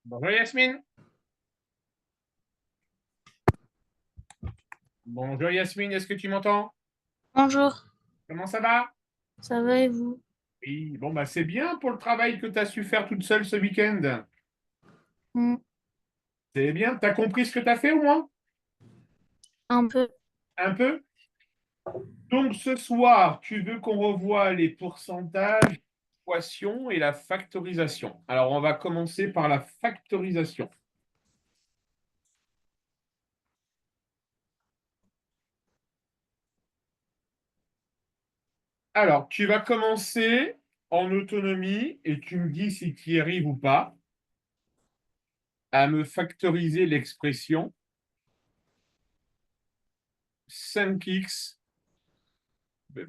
Bonjour Yasmine. Bonjour Yasmine, est-ce que tu m'entends? Bonjour, Comment ça va? ça va et vous? Oui, bon bah c'est bien pour le travail que tu as su faire toute seule ce week-end. Hmm, C'est bien, tu as compris ce que tu as fait au moins? un peu. Un peu? Donc ce soir, tu veux qu'on revoie les pourcentages, l'équation et la factorisation. Alors on va commencer par la factorisation. Alors tu vas commencer en autonomie et tu me dis si tu y arrives ou pas à me factoriser l'expression 5x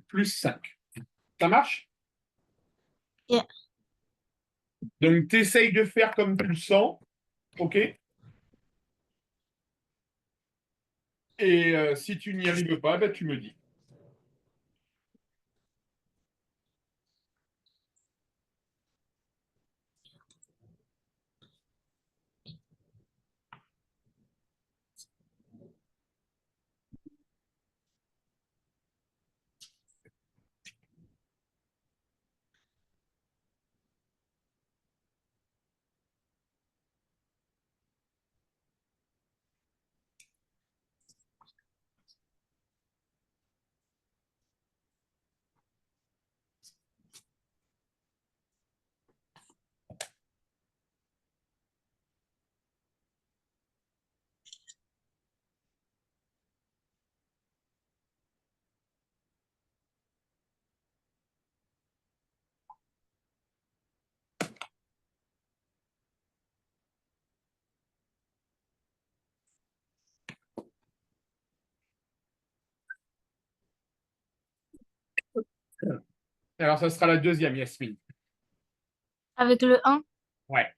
plus 5. Ça marche? Yeah. Donc, tu essayes de faire comme tu le sens, OK? Et si tu n'y arrives pas, ben, tu me dis. Alors, ça sera la deuxième, Yasmine. Avec le 1? Ouais.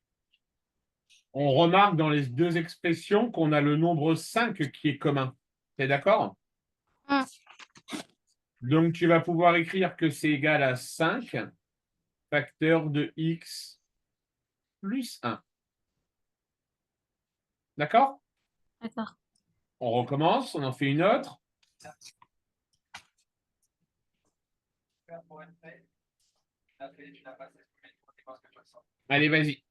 On remarque dans les deux expressions qu'on a le nombre 5 qui est commun. Tu es d'accord? Hmm, Donc, tu vas pouvoir écrire que c'est égal à 5 facteur de x plus 1. D'accord? d'accord. On recommence, on en fait une autre. Allez, vas-y.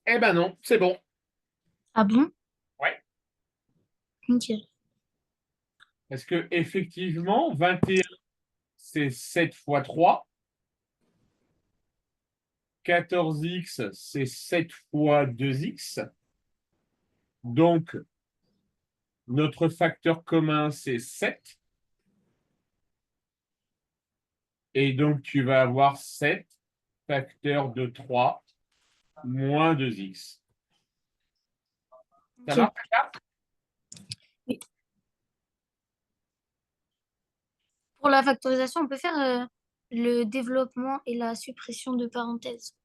Eh ben non, c'est bon. Ah bon? Ouais. Ok. Parce que effectivement, 21, c'est 7 fois 3. 14x, c'est 7 fois 2x. Donc, notre facteur commun, c'est 7. Et donc, tu vas avoir 7 facteur de 3 moins 2x. Ça Ok. marche là? Oui. Pour la factorisation, on peut faire le développement et la suppression de parenthèses.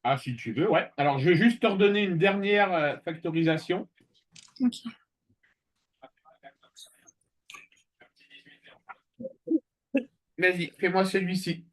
Ah, si tu veux, ouais. Alors, je vais juste te redonner une dernière factorisation. Ok. Vas-y, fais-moi celui-ci.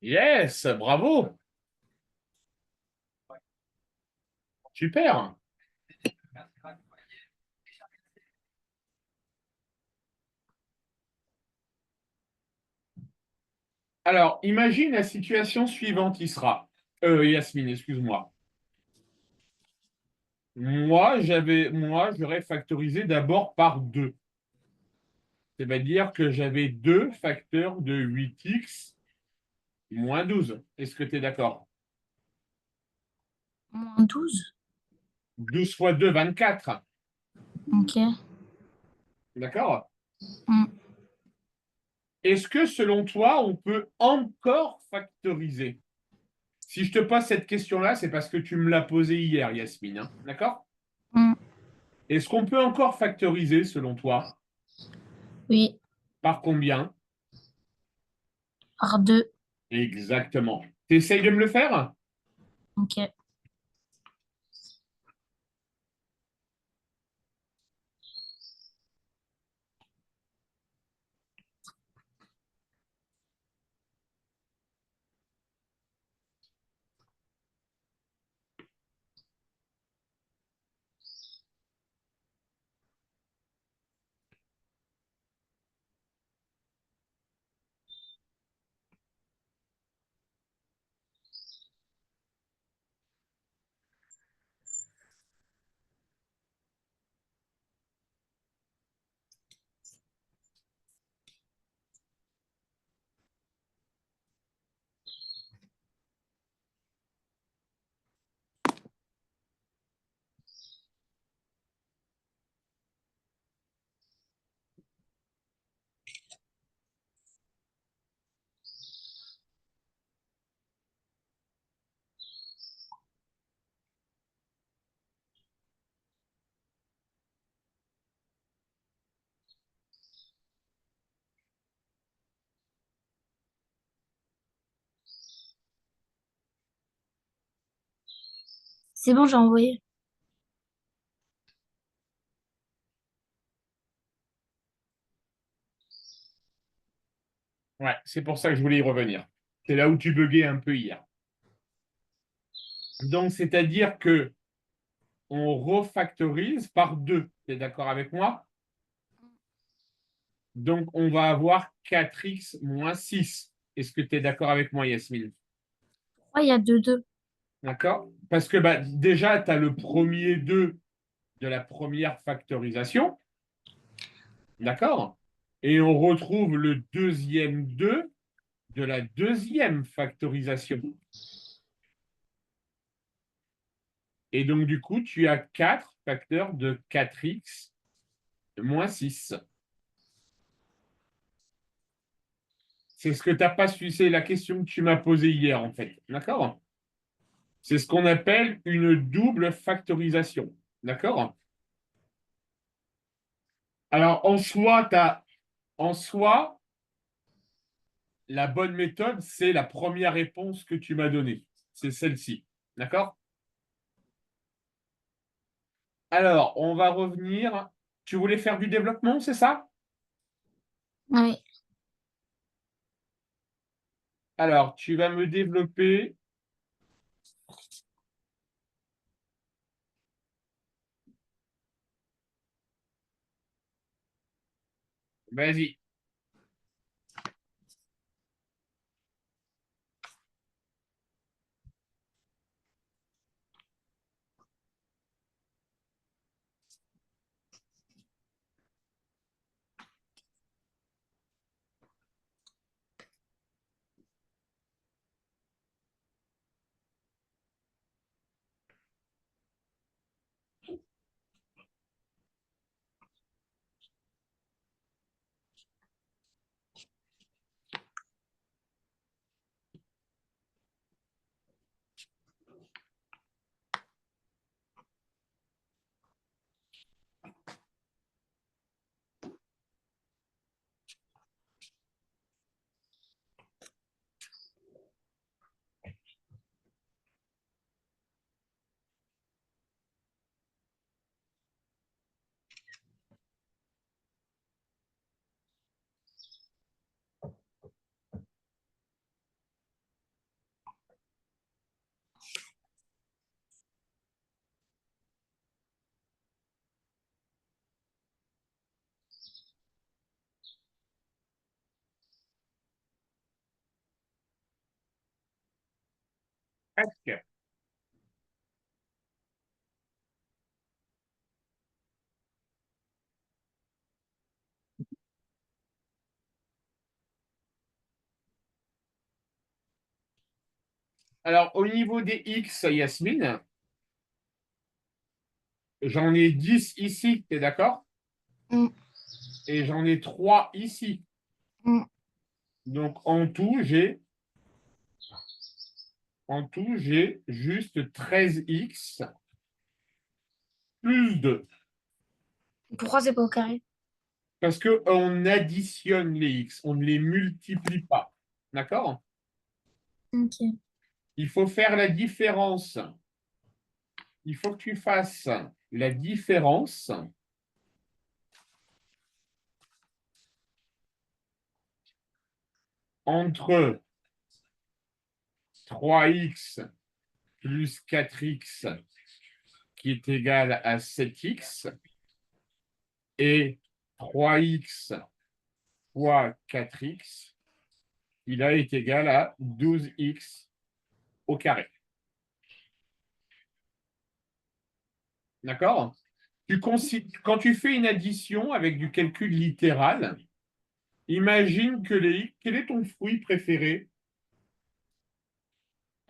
Yes, bravo. Super. Alors, imagine la situation suivante, Isra. Yasmine, excuse-moi. Moi, j'aurais factorisé d'abord par 2. C'est-à-dire que j'avais 2 facteurs de 8x moins 12. Est-ce que tu es d'accord? Moins 12. 12 fois 2, 24. Ok. D'accord? Mm. Est-ce que selon toi, on peut encore factoriser? Si je te pose cette question-là, c'est parce que tu me l'as posée hier, Yasmine. Hein. D'accord? Mm. Est-ce qu'on peut encore factoriser selon toi? Oui. Par combien? Par 2. Exactement. Tu essayes de me le faire? Ok. C'est bon, j'ai envoyé. Ouais, c'est pour ça que je voulais y revenir. C'est là où tu buguais un peu hier. Donc, c'est-à-dire que on refactorise par 2. Tu es d'accord avec moi? Donc, on va avoir 4x moins 6. Est-ce que tu es d'accord avec moi, Yasmine? Pourquoi il y a 2 2? D'accord? Parce que déjà, tu as le premier 2 de la première factorisation. D'accord? Et on retrouve le deuxième 2 de la deuxième factorisation. Et donc, du coup, tu as 4 facteurs de 4x moins 6. C'est ce que tu n'as pas su, c'est la question que tu m'as posée hier, en fait. D'accord? C'est ce qu'on appelle une double factorisation. D'accord? Alors, en soi, la bonne méthode, c'est la première réponse que tu m'as donnée. C'est celle-ci. D'accord? Alors, on va revenir. Tu voulais faire du développement, c'est ça? Oui. Alors, tu vas me développer. Vas-y. Presque. Alors, au niveau des X, Yasmine, j'en ai 10 ici, tu es d'accord? Mm, Et j'en ai 3 ici. mm. Donc, en tout, j'ai juste 13x plus 2. Pourquoi c'est pas au carré? Parce qu'on additionne les x, on ne les multiplie pas. D'accord? Ok. Il faut faire la différence. Il faut que tu fasses la différence entre 3x plus 4x qui est égal à 7x et 3x fois 4x, il est égal à 12x au carré. D'accord? Quand tu fais une addition avec du calcul littéral, imagine quel est ton fruit préféré?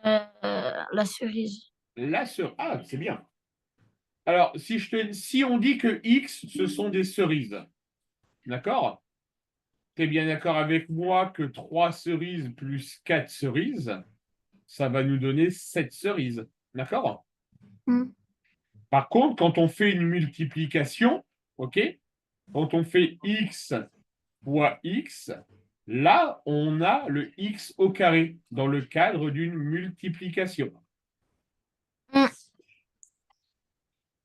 La cerise. Ah, c'est bien. Alors, si on dit que X, ce sont des cerises, d'accord? Tu es bien d'accord avec moi que 3 cerises plus 4 cerises, ça va nous donner 7 cerises. D'accord? Mm. Par contre, quand on fait une multiplication, OK? Quand on fait X fois X, là, on a le X au carré dans le cadre d'une multiplication. Mm.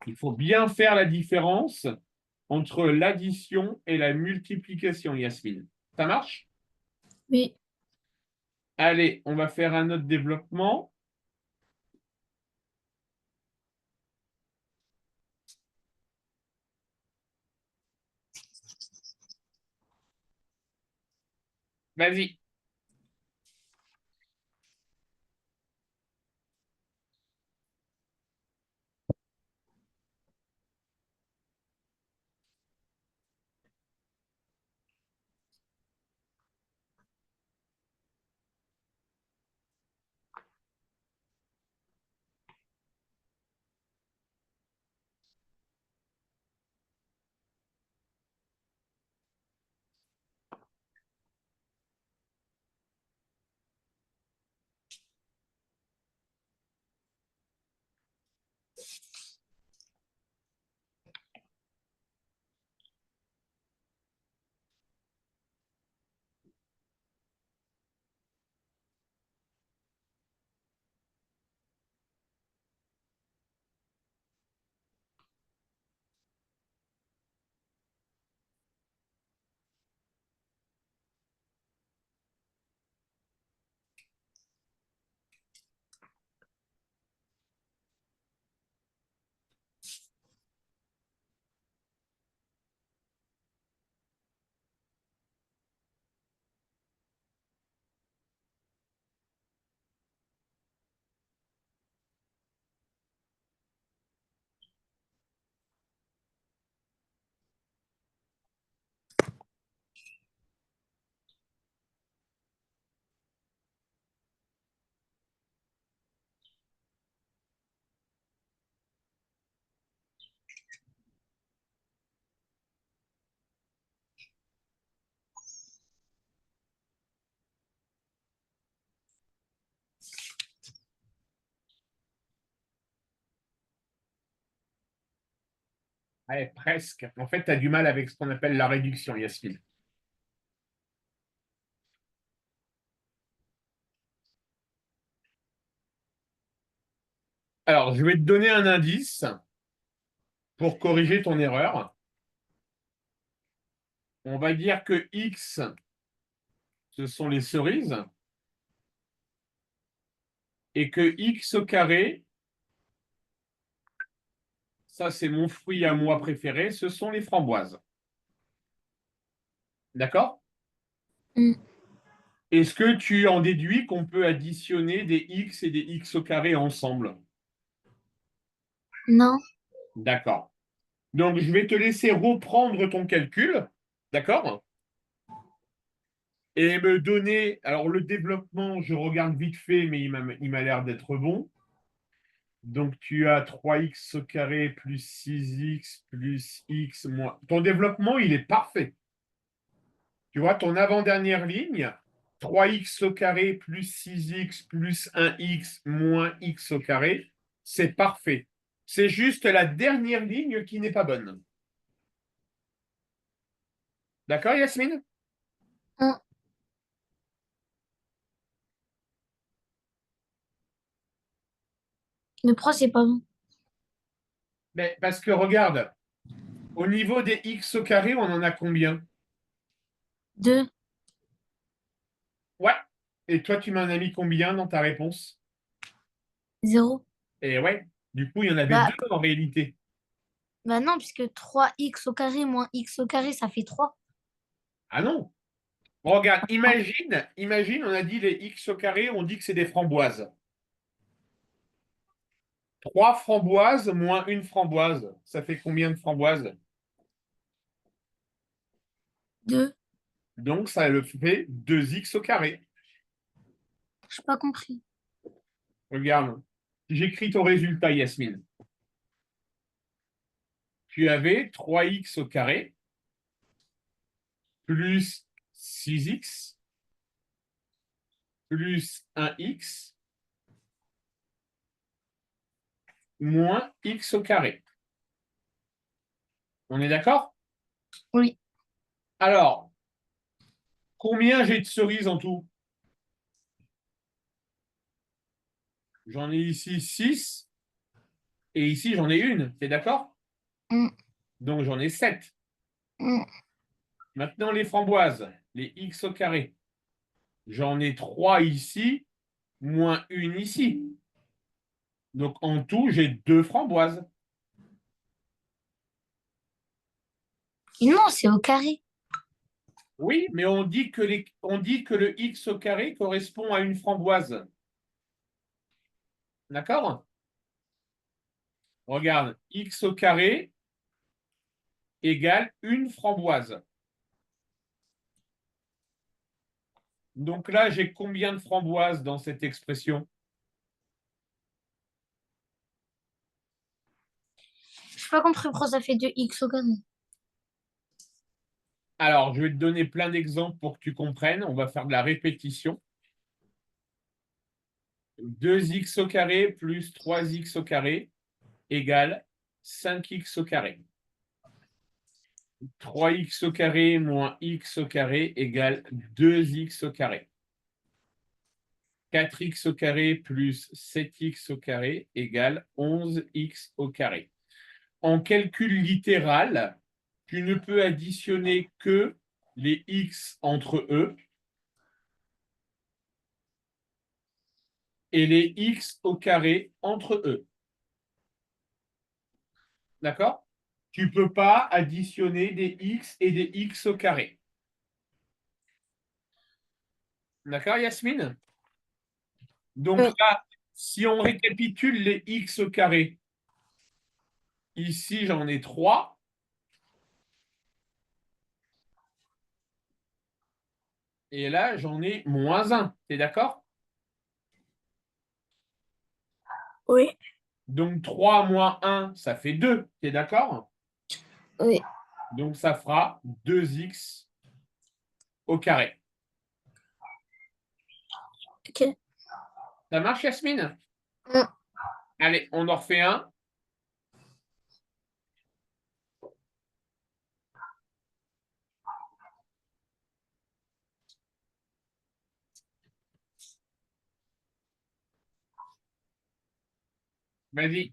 Il faut bien faire la différence entre l'addition et la multiplication, Yasmine. Ça marche? Oui. Allez, on va faire un autre développement. Vas-y. Ouais, presque. En fait, tu as du mal avec ce qu'on appelle la réduction, Yasmine. Alors, je vais te donner un indice pour corriger ton erreur. On va dire que X, ce sont les cerises, et que X au carré, ça c'est mon fruit à moi préféré, ce sont les framboises. D'accord? Mm. Est-ce que tu en déduis qu'on peut additionner des X et des X au carré ensemble? Non. D'accord. Donc, je vais te laisser reprendre ton calcul. D'accord? Et me donner. Alors, le développement, je regarde vite fait, mais il m'a l'air d'être bon. Donc, tu as 3x au carré plus 6x plus x moins. Ton développement, il est parfait. Tu vois, ton avant-dernière ligne, 3x au carré plus 6x plus 1x moins x au carré, c'est parfait. C'est juste la dernière ligne qui n'est pas bonne. D'accord, Yasmine? Mm. Le pro, c'est pas bon. Mais parce que regarde, au niveau des x au carré, on en a combien? 2, Ouais. Et toi, tu m'en as mis combien dans ta réponse? 0. Et ouais, du coup, il y en avait Bah, deux en réalité. bah non, puisque 3x au carré moins x au carré, ça fait 3. Ah non. Regarde, imagine, on a dit les x au carré, on dit que c'est des framboises. 3 framboises moins une framboise, ça fait combien de framboises? 2. Donc, ça le fait 2x au carré. J'ai pas compris. Regarde, j'écris ton résultat, Yasmine. Tu avais 3x au carré plus 6x plus 1x moins x au carré. On est d'accord? Oui. Alors, combien j'ai de cerises en tout? J'en ai ici 6 et ici j'en ai une. T'es d'accord? Mm. Donc j'en ai 7. Mm. Maintenant, les framboises, les x au carré. J'en ai 3 ici, moins une ici. Donc en tout, j'ai 2 framboises. Non, c'est au carré. Oui, mais on dit que le x au carré correspond à une framboise. D'accord? Regarde, x au carré égale une framboise. Donc là, j'ai combien de framboises dans cette expression? J'ai pas compris pourquoi ça fait 2x au carré. Alors, je vais te donner plein d'exemples pour que tu comprennes. On va faire de la répétition. 2x au carré plus 3x au carré égale 5x au carré. 3x au carré moins x au carré égale 2x au carré. 4x au carré plus 7x au carré égale 11x au carré. En calcul littéral, tu ne peux additionner que les x entre eux et les x au carré entre eux. D'accord? Tu ne peux pas additionner des x et des x au carré. D'accord, Yasmine? Donc Oui. là, si on récapitule les x au carré, ici j'en ai 3. Et là, j'en ai moins 1. T'es d'accord? Oui. Donc 3 moins 1, ça fait 2. T'es d'accord? Oui. Donc ça fera 2x au carré. Ok. Ça marche, Yasmine? Mm. Allez, on en refait un. Vas-y.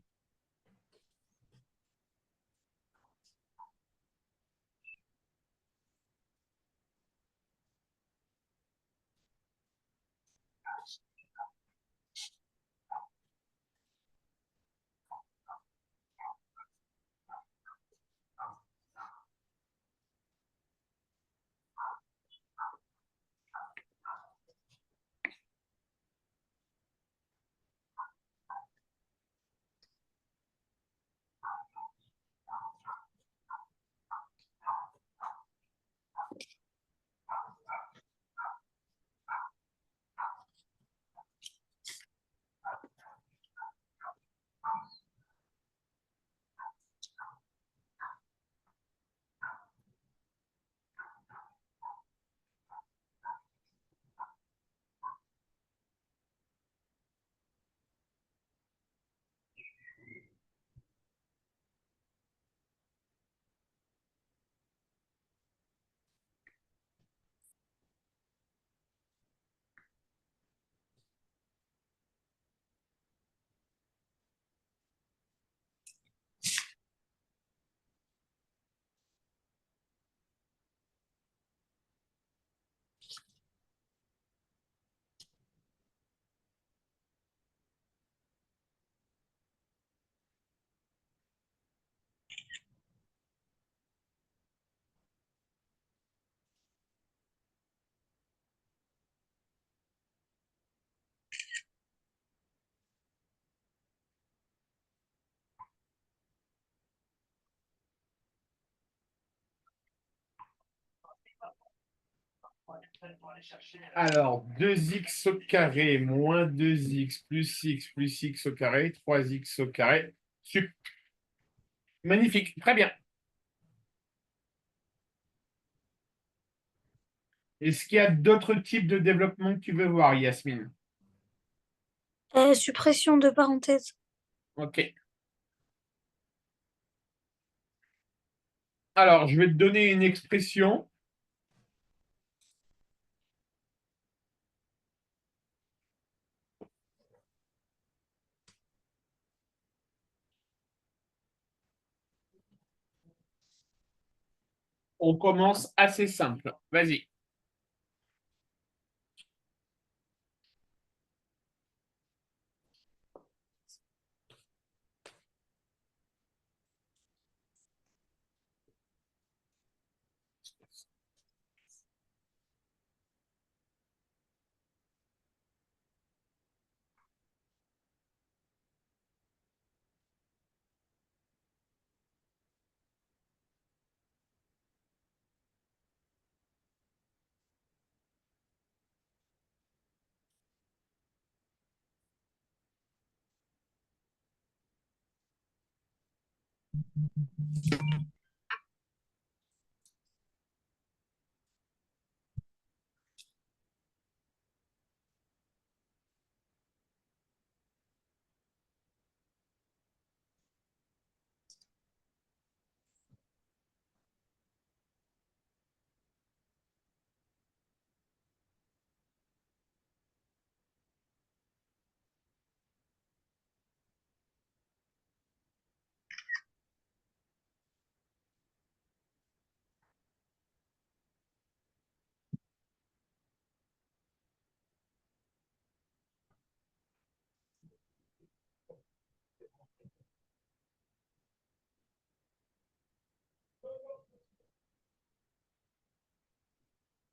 Alors, 2x au carré moins 2x plus x au carré, 3x au carré. Super. Magnifique, très bien. Est-ce qu'il y a d'autres types de développement que tu veux voir, Yasmine? Suppression de parenthèses. Ok. Alors, je vais te donner une expression. On commence assez simple. Vas-y.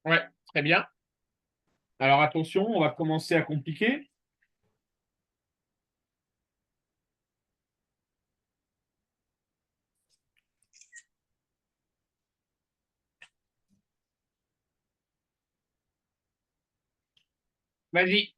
Ouais, très bien. Alors attention, on va commencer à compliquer. Vas-y.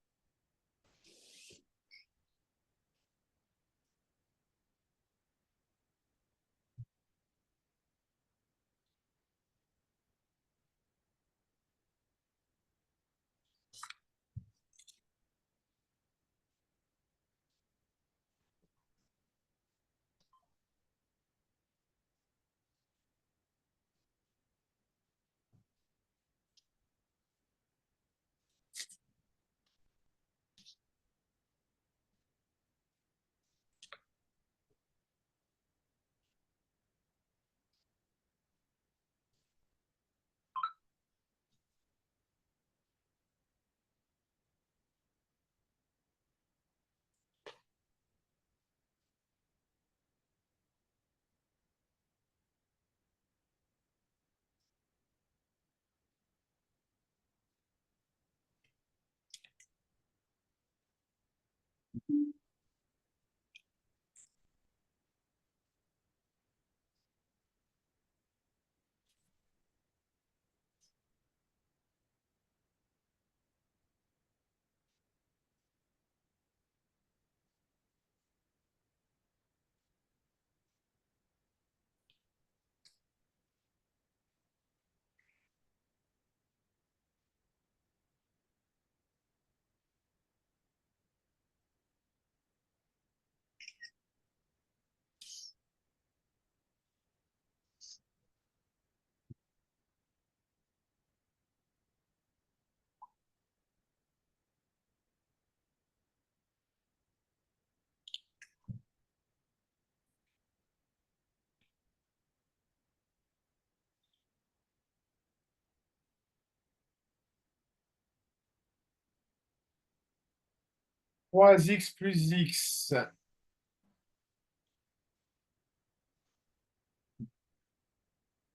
3x plus x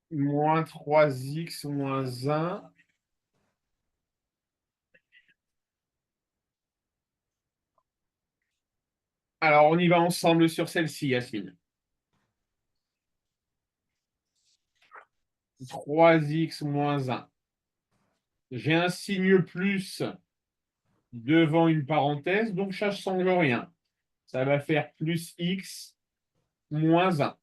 moins 3x moins 1. Alors, on y va ensemble sur celle-ci, Yasmine. 3x moins 1. J'ai un signe plus devant une parenthèse, donc ça ne change rien. Ça va faire plus x moins 1.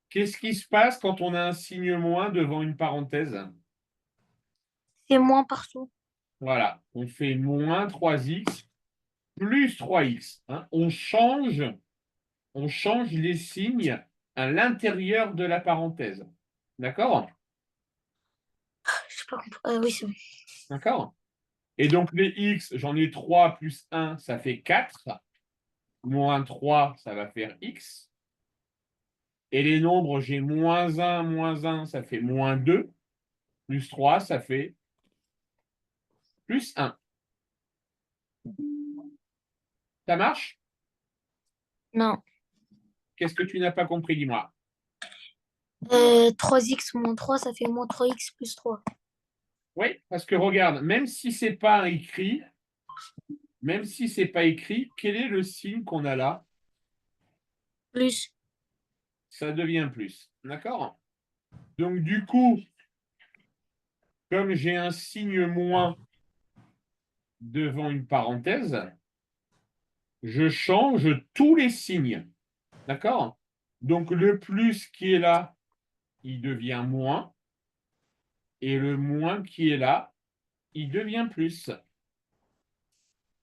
Qu'est-ce qui se passe quand on a un signe moins devant une parenthèse? C'est moins partout. Voilà, on fait moins 3x plus 3x. Hein. On change les signes à l'intérieur de la parenthèse. D'accord? Je sais pas compris. Oui, c'est bon. D'accord? Et donc les x, j'en ai 3 plus 1, ça fait 4. Moins 3, ça va faire x. Et les nombres, j'ai moins 1, ça fait moins 2. Plus 3, ça fait plus 1. Ça marche? Non. Qu'est-ce que tu n'as pas compris, dis-moi? 3x moins 3, ça fait moins 3x plus 3. Oui, parce que regarde, même si c'est pas écrit, quel est le signe qu'on a là? Plus. Ça devient plus. D'accord? Donc du coup, comme j'ai un signe moins devant une parenthèse, je change tous les signes. D'accord? Donc le plus qui est là, il devient moins, et le moins qui est là, il devient plus.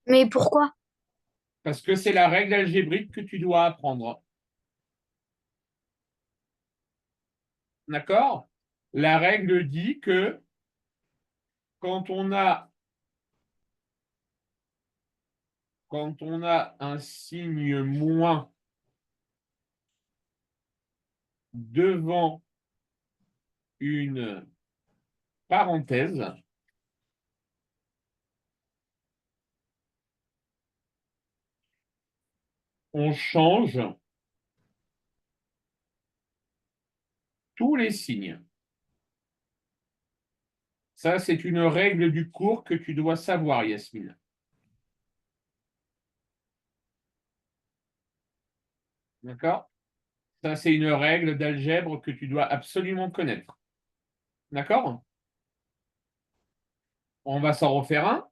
Mais pourquoi? Parce que c'est la règle algébrique que tu dois apprendre. D'accord? La règle dit que quand on a, quand on a un signe moins devant une parenthèse, on change tous les signes. Ça, c'est une règle du cours que tu dois savoir, Yasmine. D'accord? Ça, c'est une règle d'algèbre que tu dois absolument connaître. D'accord? On va s'en refaire un.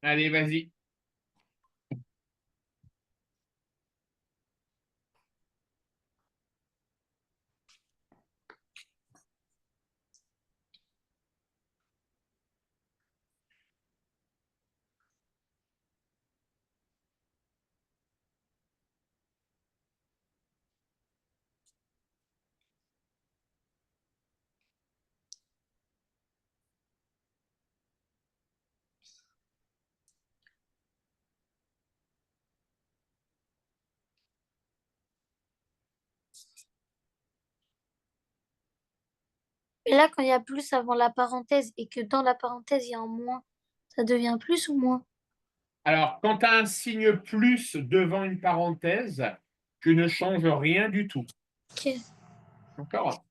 Allez, vas-y. Et là, quand il y a plus avant la parenthèse et que dans la parenthèse, il y a un moins, ça devient plus ou moins? Alors, quand tu as un signe plus devant une parenthèse, tu ne changes rien du tout. Ok. D'accord?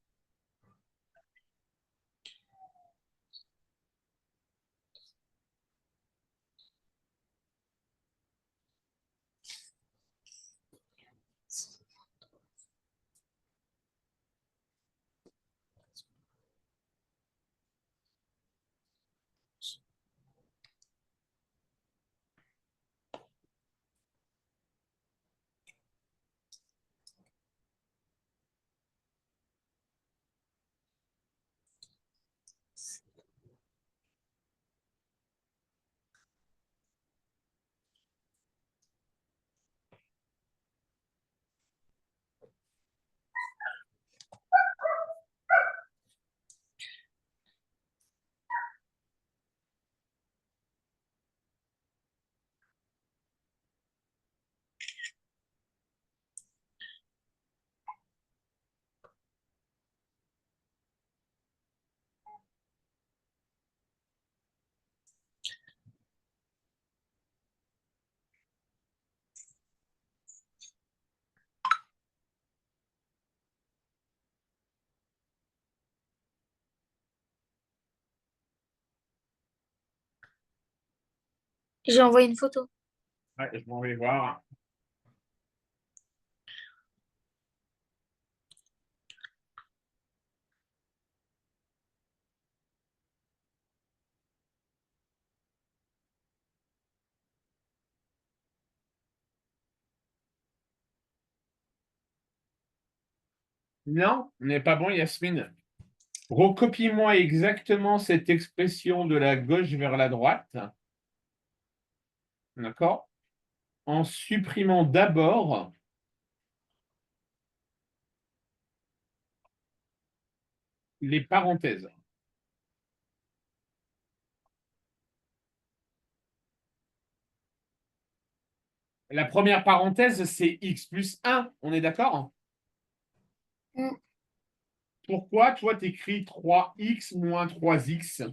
J'ai envoyé une photo. Ouais, je m'en vais voir. Non, n'est pas bon, Yasmine. Recopie-moi exactement cette expression de la gauche vers la droite. D'accord? En supprimant d'abord les parenthèses. La première parenthèse, c'est x plus 1. On est d'accord? Mm. Pourquoi, toi, tu écris 3x moins 3x?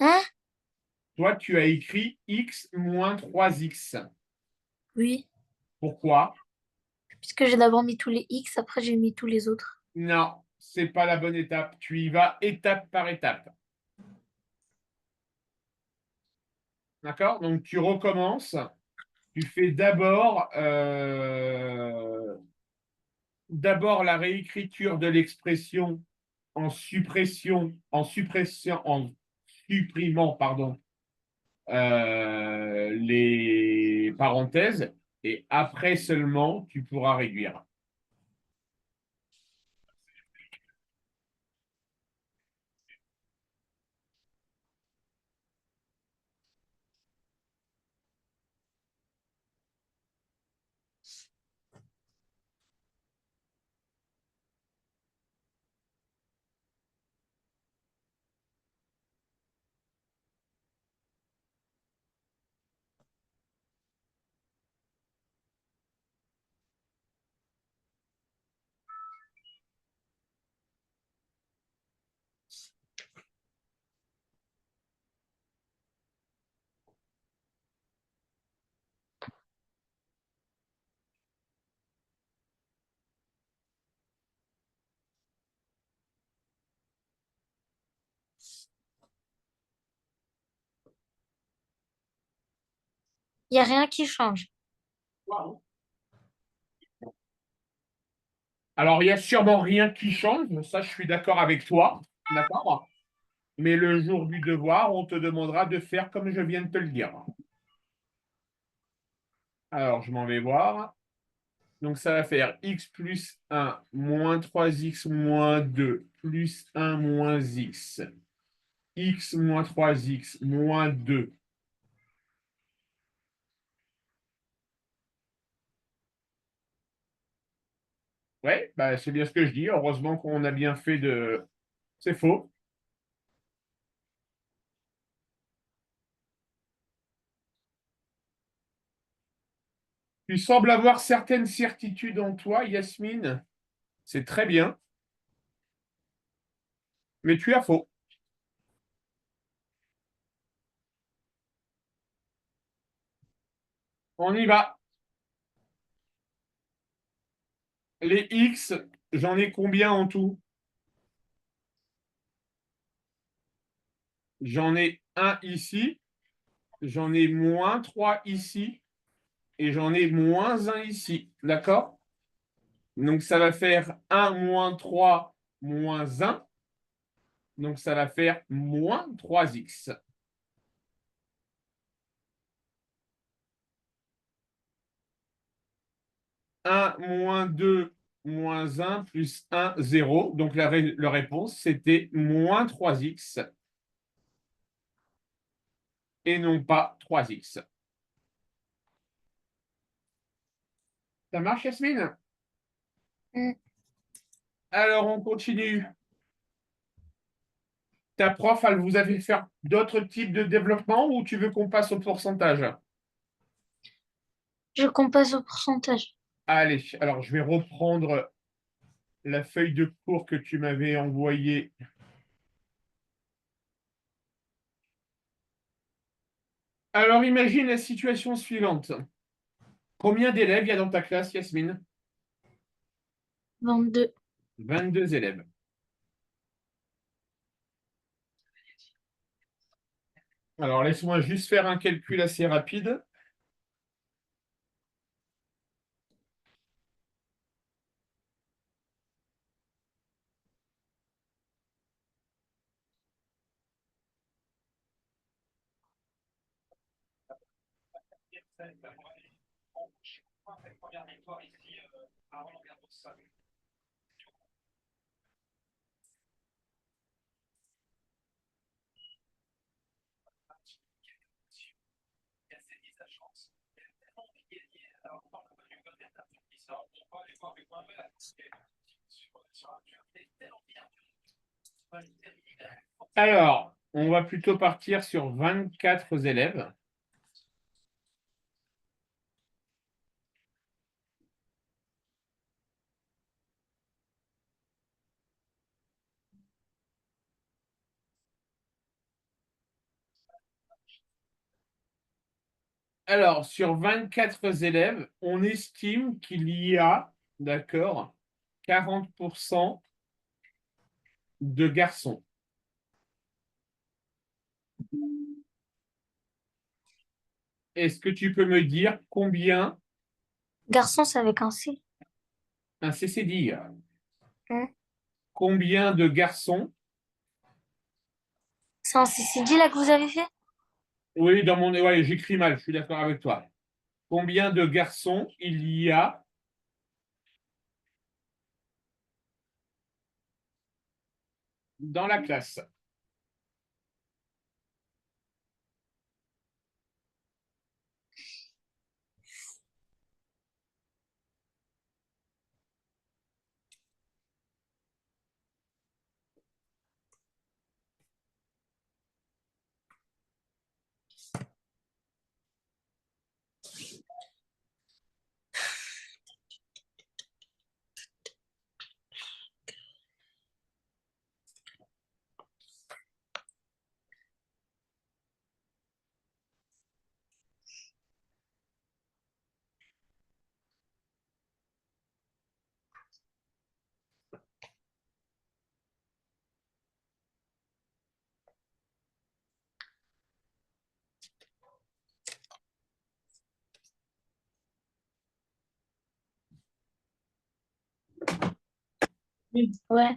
Hein? Toi, tu as écrit x moins 3x. Oui. Pourquoi? Puisque j'ai d'abord mis tous les X, après j'ai mis tous les autres. Non, c'est pas la bonne étape. Tu y vas étape par étape. D'accord? Donc, tu recommences. Tu fais d'abord la réécriture de l'expression en supprimant, pardon, les parenthèses, et après seulement, tu pourras réduire. Il n'y a rien qui change. Wow. Alors, il n'y a sûrement rien qui change, ça, je suis d'accord avec toi, d'accord? Mais le jour du devoir, on te demandera de faire comme je viens de te le dire. Alors, je m'en vais voir. Donc, ça va faire x plus 1 moins 3x moins 2 plus 1 moins x. X moins 3x moins 2. Ouais, bah, c'est bien ce que je dis. Heureusement qu'on a bien fait de. C'est faux. Tu sembles avoir certaines certitudes en toi, Yasmine. C'est très bien, mais tu as faux. On y va. Les X, j'en ai combien en tout? J'en ai un ici, j'en ai moins 3 ici, et j'en ai moins un ici. D'accord? Donc, ça va faire un moins 3 moins un. Donc, ça va faire moins 3x. Un moins 2 moins un plus un 0. Donc, la réponse, c'était moins 3x et non pas 3x. Ça marche, Yasmine? Mm. Alors, on continue. Ta prof, elle vous a fait faire d'autres types de développement ou tu veux qu'on passe au pourcentage? Je compose au pourcentage. Allez, alors je vais reprendre la feuille de cours que tu m'avais envoyée. Alors, imagine la situation suivante. Combien d'élèves il y a dans ta classe, Yasmine? 22. 22 élèves. Alors, laisse-moi juste faire un calcul assez rapide. Alors, on va plutôt partir sur 24 élèves. Alors, sur 24 élèves, on estime qu'il y a, d'accord, 40% de garçons. Est-ce que tu peux me dire combien Garçon, c'est avec un C. un CCD, Mm. combien de garçons? C'est un CCD là que vous avez fait? Oui, ouais, j'écris mal, je suis d'accord avec toi. Combien de garçons il y a dans la classe? Ouais.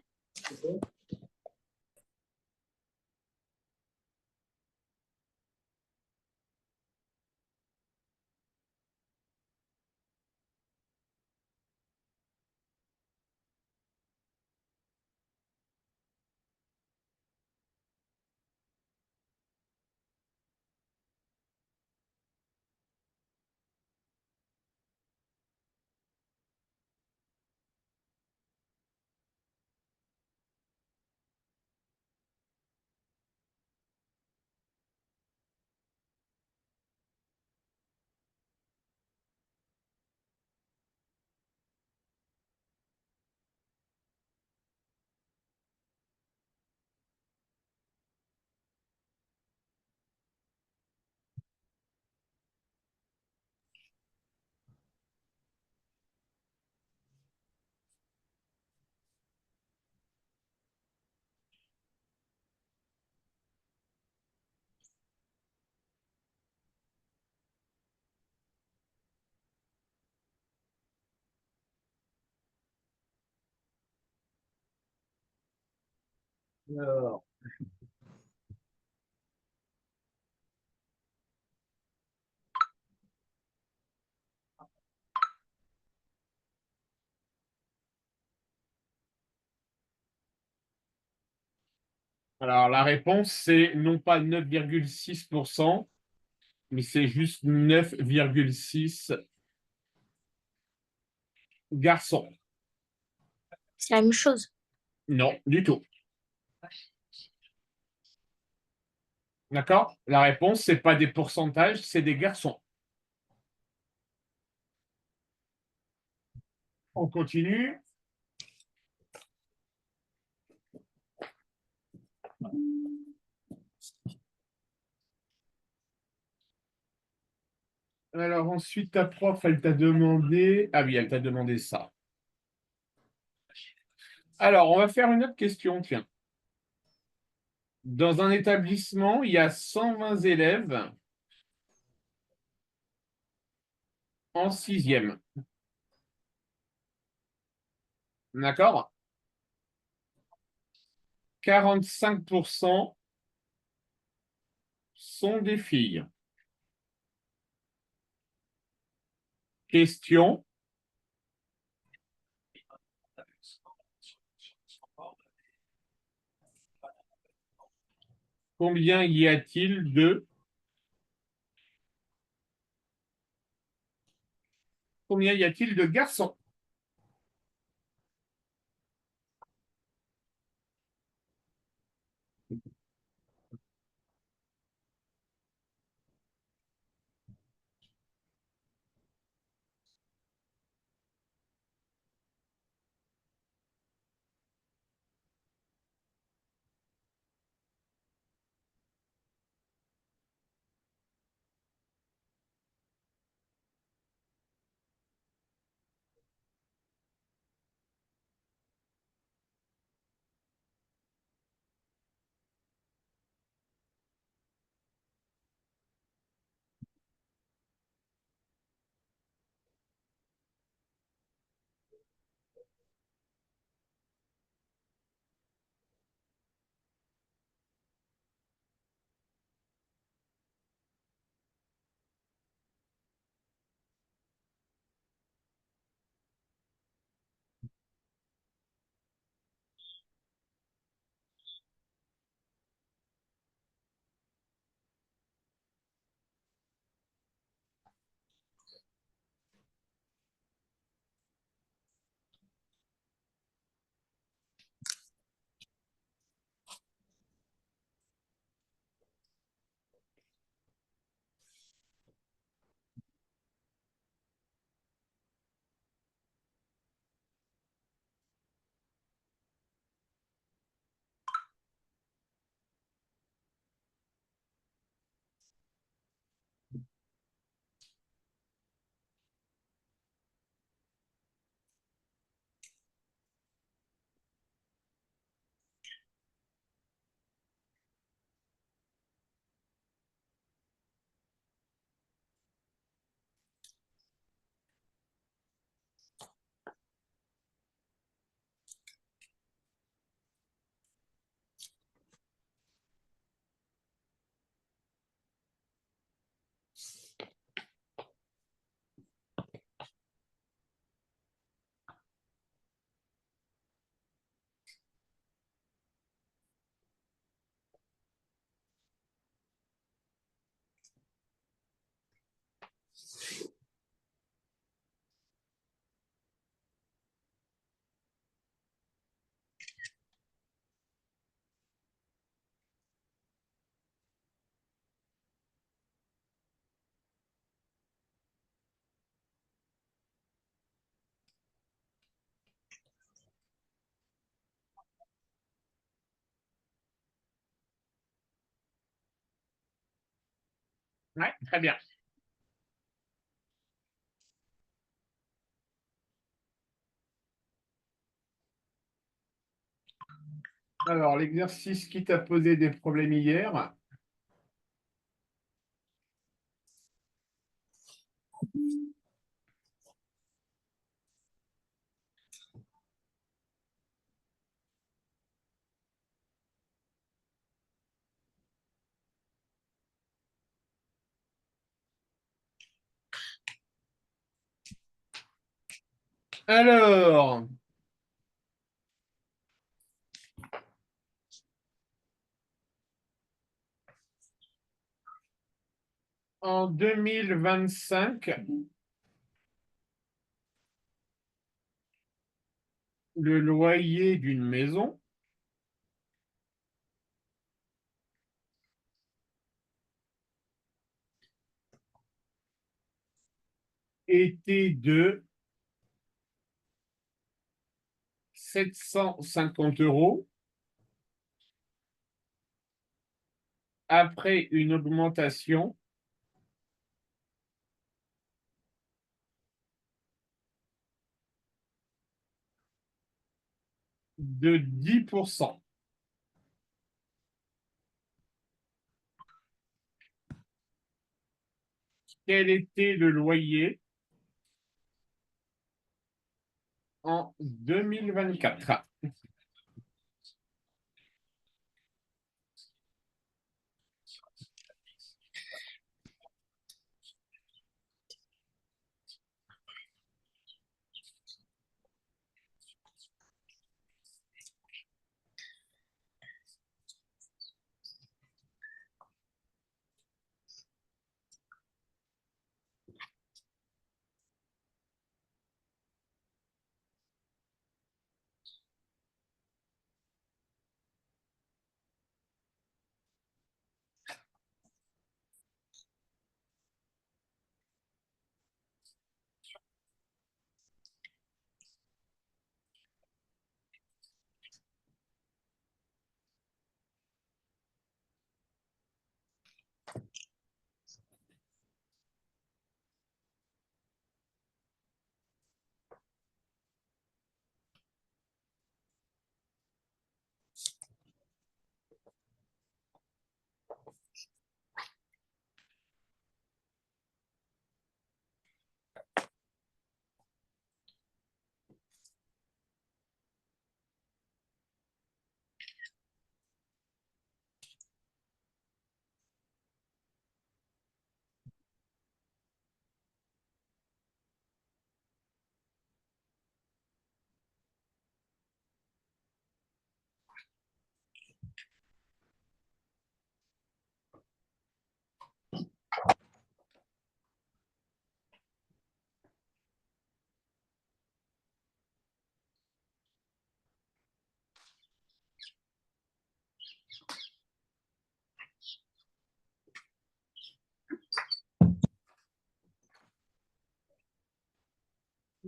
Alors, la réponse, c'est non pas 9,6%, mais c'est juste 9,6 garçons. C'est la même chose. Non, du tout. D'accord? La réponse, c'est pas des pourcentages, c'est des garçons. On continue. Alors ensuite, ta prof, elle t'a demandé. Ah oui, elle t'a demandé ça. Alors, on va faire une autre question, tiens. Dans un établissement, il y a 120 élèves en sixième. D'accord? 45% sont des filles. Question, combien y a-t-il de garçons? Ouais, très bien. Alors, l'exercice qui t'a posé des problèmes hier. Alors, en 2025, le loyer d'une maison était de 750 € après une augmentation de 10%. Quel était le loyer en 2024?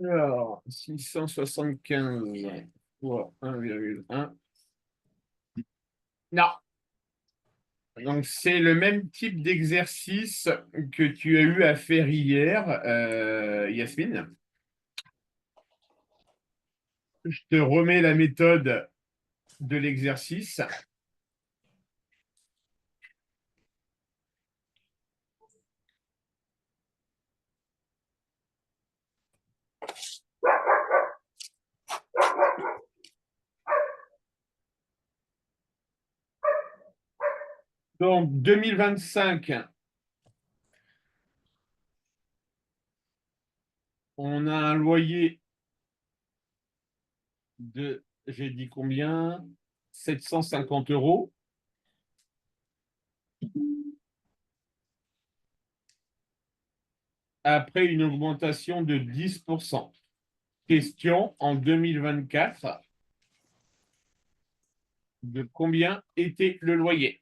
Alors, 675 fois 1,1. Non. Donc, c'est le même type d'exercice que tu as eu à faire hier, Yasmine. Je te remets la méthode de l'exercice. Donc, 2025, on a un loyer de, j'ai dit combien? 750 € après une augmentation de 10%. Question en 2024, de combien était le loyer?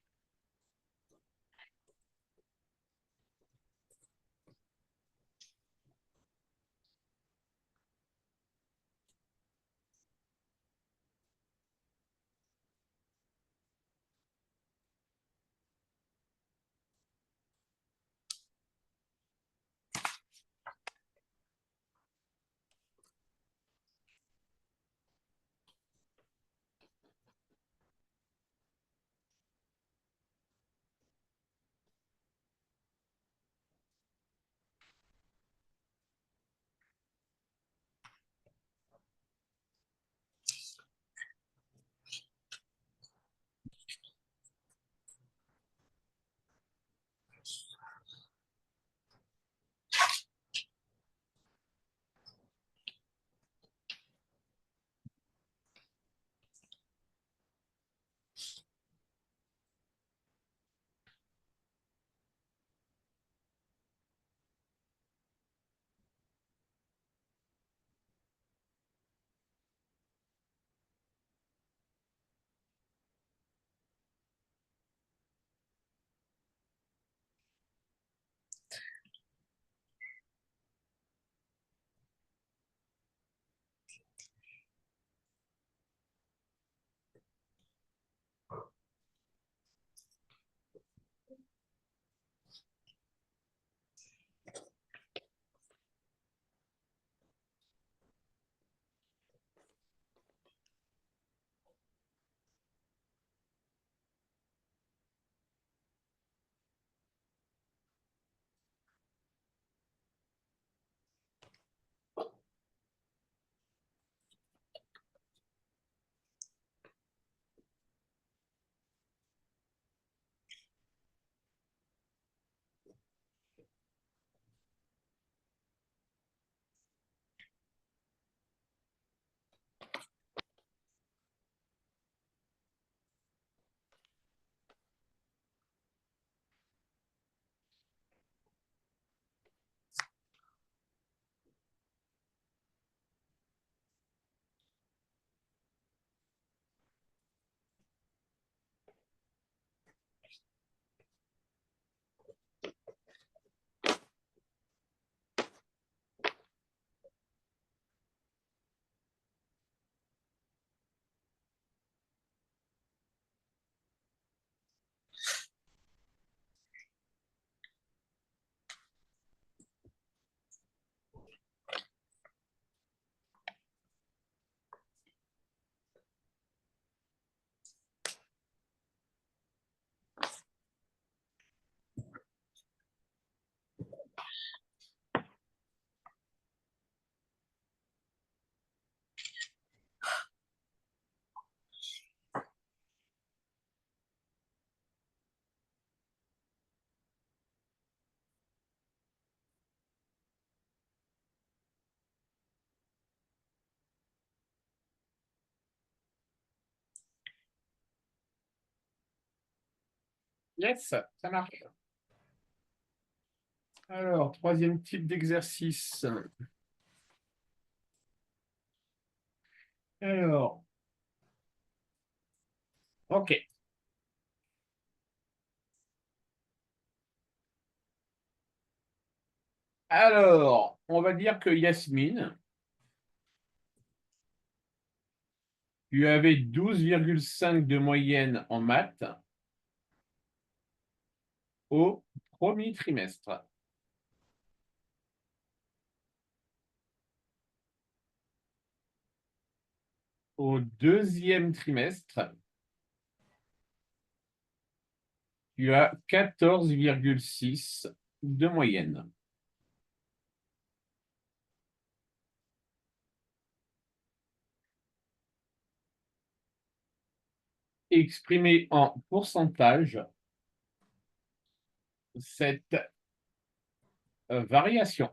Yes, ça marche. Alors, troisième type d'exercice. Alors, ok. Alors, on va dire que Yasmine, tu avais 12,5 de moyenne en maths au premier trimestre. Au deuxième trimestre, tu as 14,6 de moyenne. Exprimé en pourcentage, cette variation.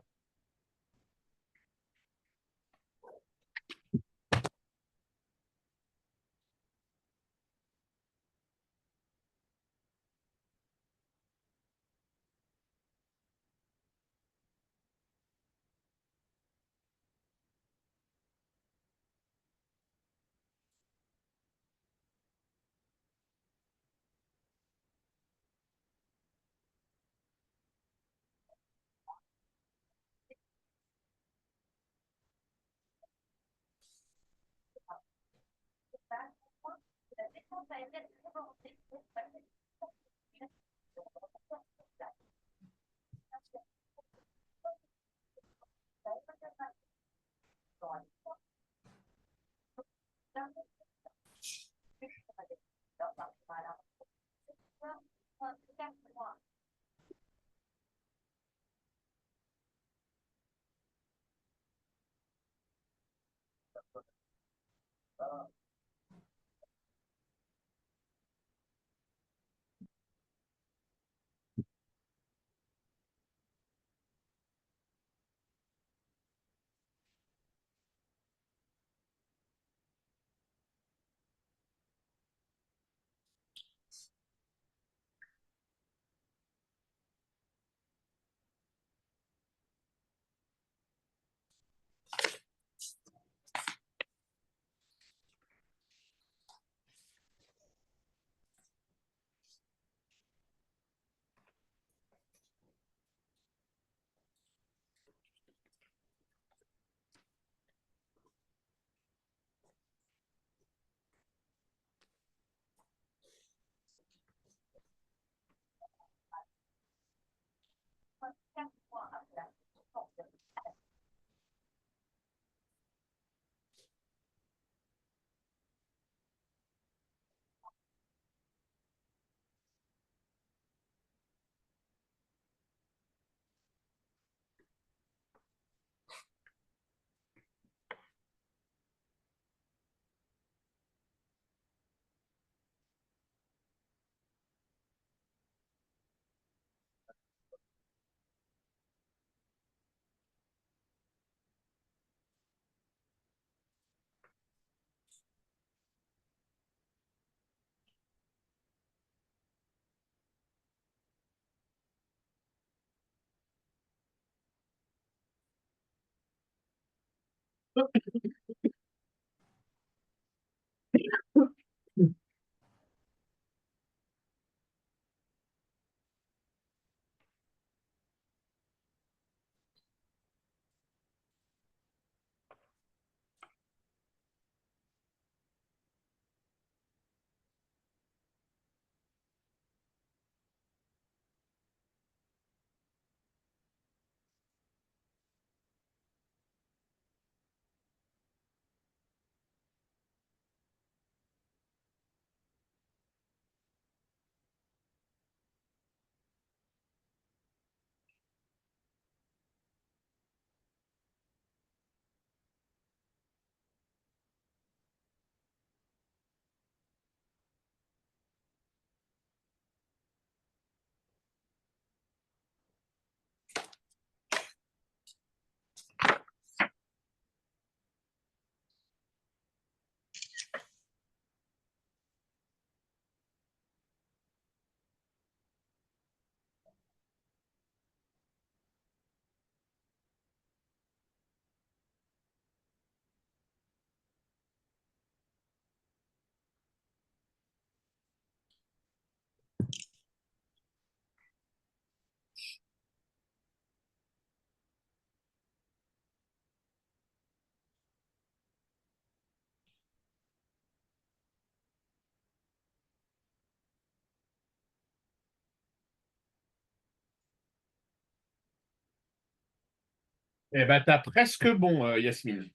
Eh ben, tu as presque bon, Yasmine.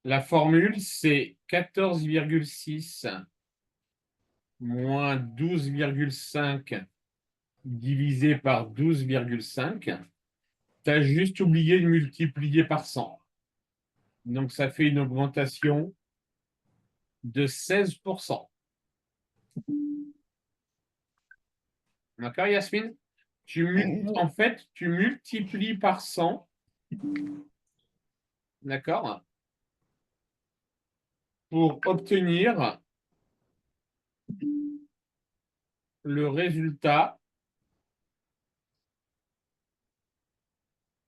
La formule, c'est 14,6 moins 12,5 divisé par 12,5. Tu as juste oublié de multiplier par 100. Donc, ça fait une augmentation de 16%. D'accord, Yasmine? En fait, tu multiplies par 100. D'accord? Pour obtenir le résultat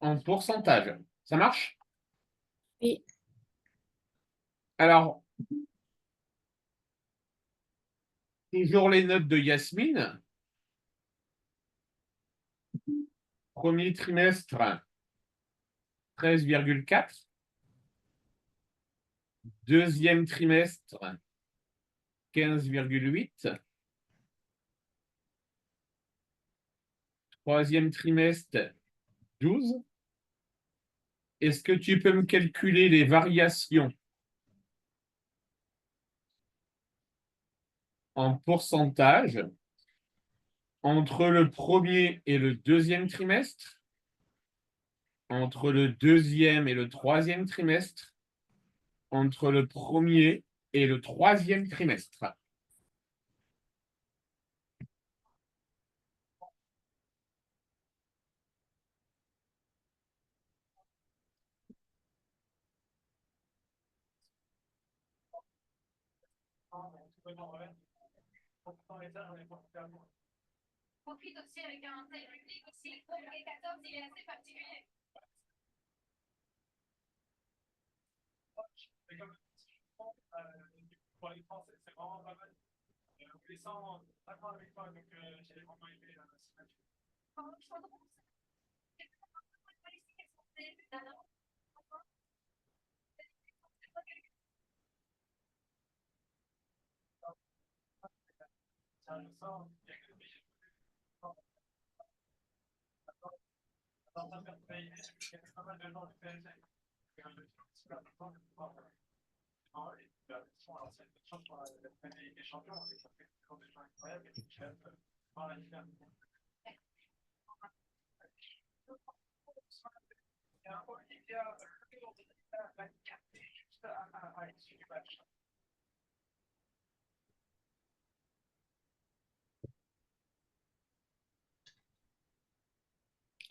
en pourcentage. Ça marche? Oui. Alors, toujours les notes de Yasmine. Premier trimestre, 13,4. Deuxième trimestre, 15,8. Troisième trimestre, 12. Est-ce que tu peux me calculer les variations en pourcentage entre le premier et le deuxième trimestre, entre le deuxième et le troisième trimestre, entre le premier et le troisième trimestre?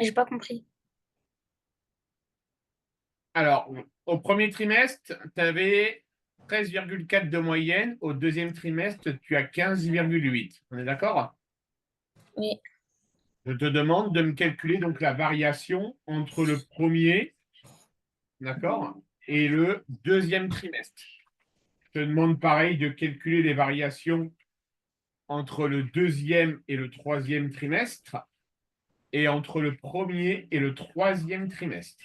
J'ai pas compris. Alors, au premier trimestre, tu avais 13,4 de moyenne. Au deuxième trimestre, tu as 15,8. On est d'accord? Oui. Je te demande de me calculer donc la variation entre le premier, d'accord, et le deuxième trimestre. Je te demande pareil de calculer les variations entre le deuxième et le troisième trimestre et entre le premier et le troisième trimestre.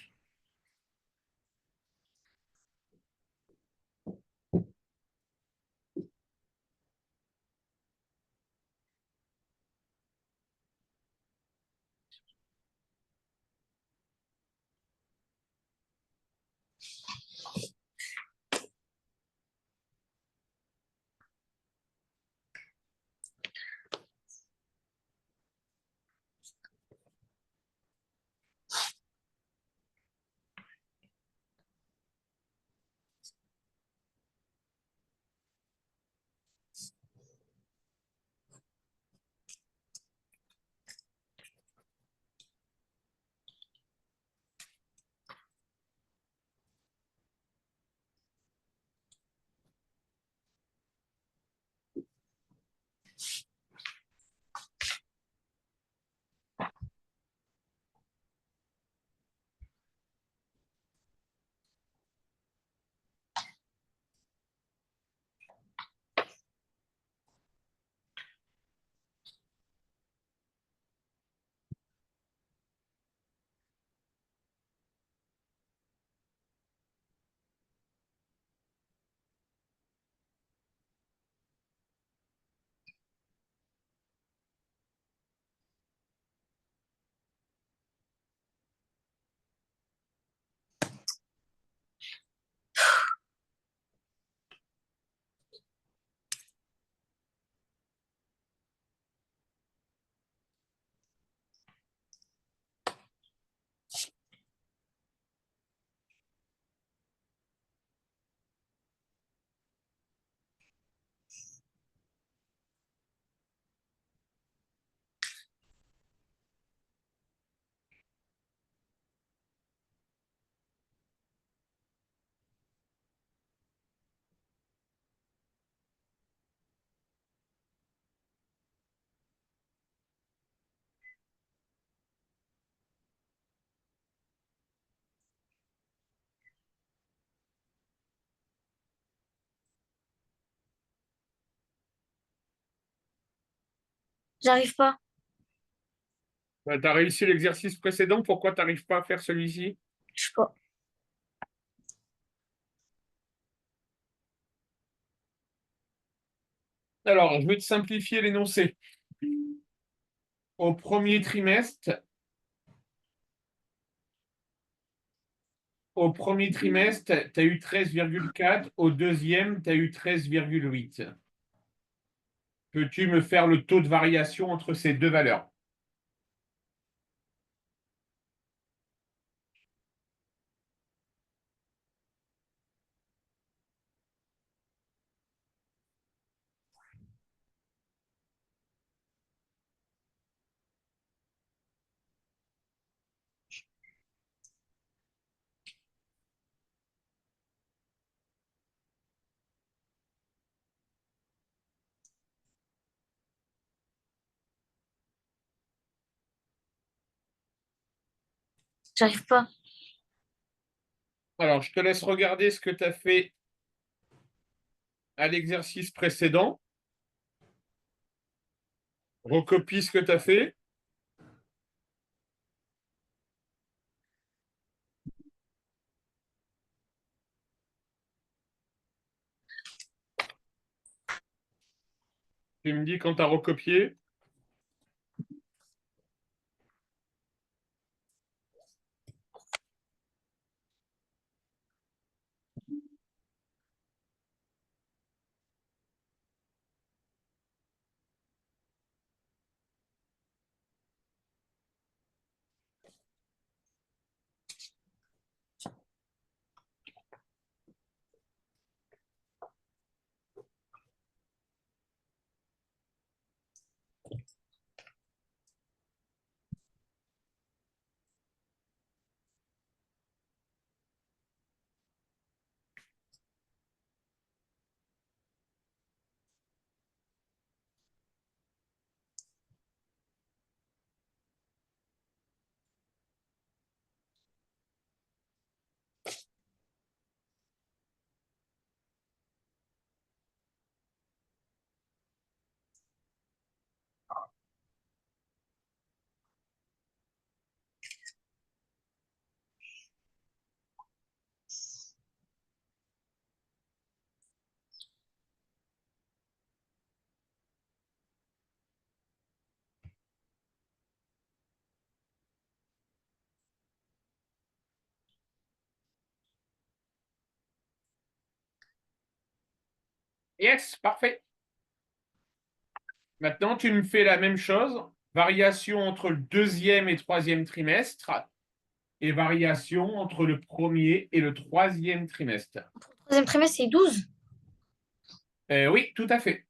J'arrive pas. Tu as réussi l'exercice précédent, pourquoi tu n'arrives pas à faire celui-ci? Je sais pas. Alors, je vais te simplifier l'énoncé. Au premier trimestre, tu as eu 13,4. Au deuxième, tu as eu 13,8. Peux-tu me faire le taux de variation entre ces deux valeurs? J'arrive pas. Alors, je te laisse regarder ce que tu as fait à l'exercice précédent. Recopie ce que tu as fait. Tu me dis quand tu as recopié. Yes, parfait. Maintenant, tu me fais la même chose. Variation entre le deuxième et troisième trimestre et variation entre le premier et le troisième trimestre. Troisième trimestre, c'est 12. Oui, tout à fait.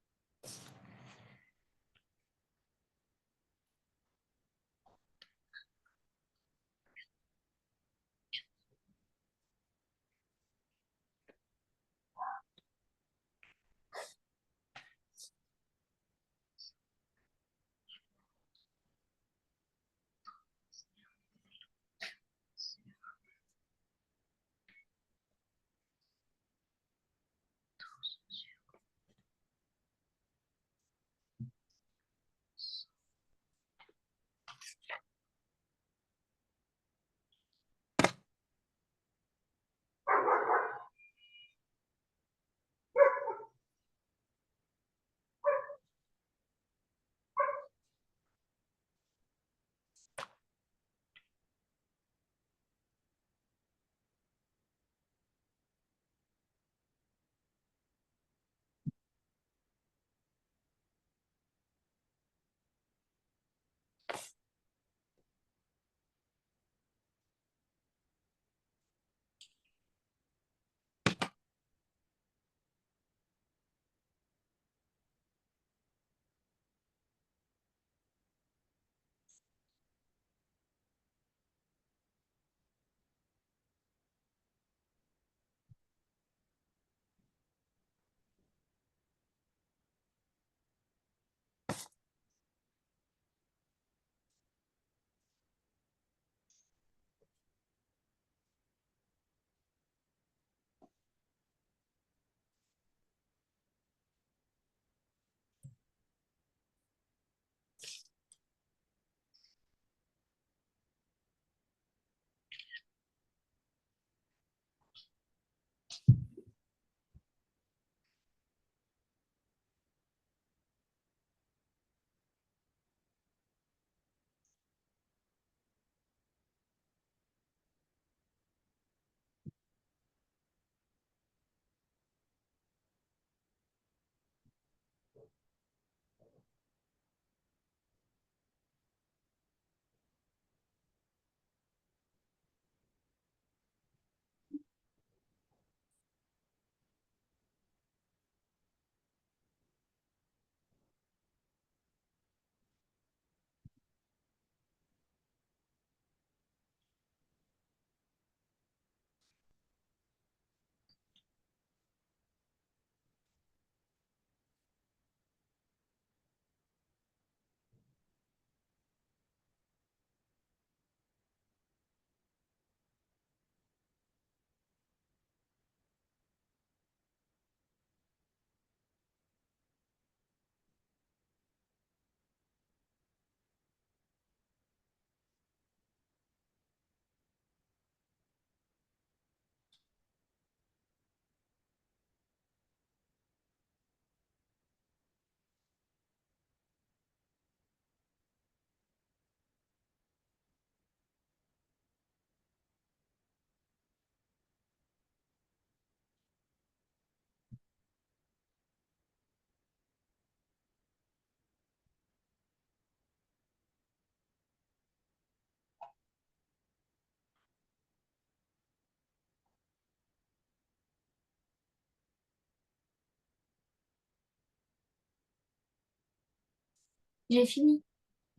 J'ai fini.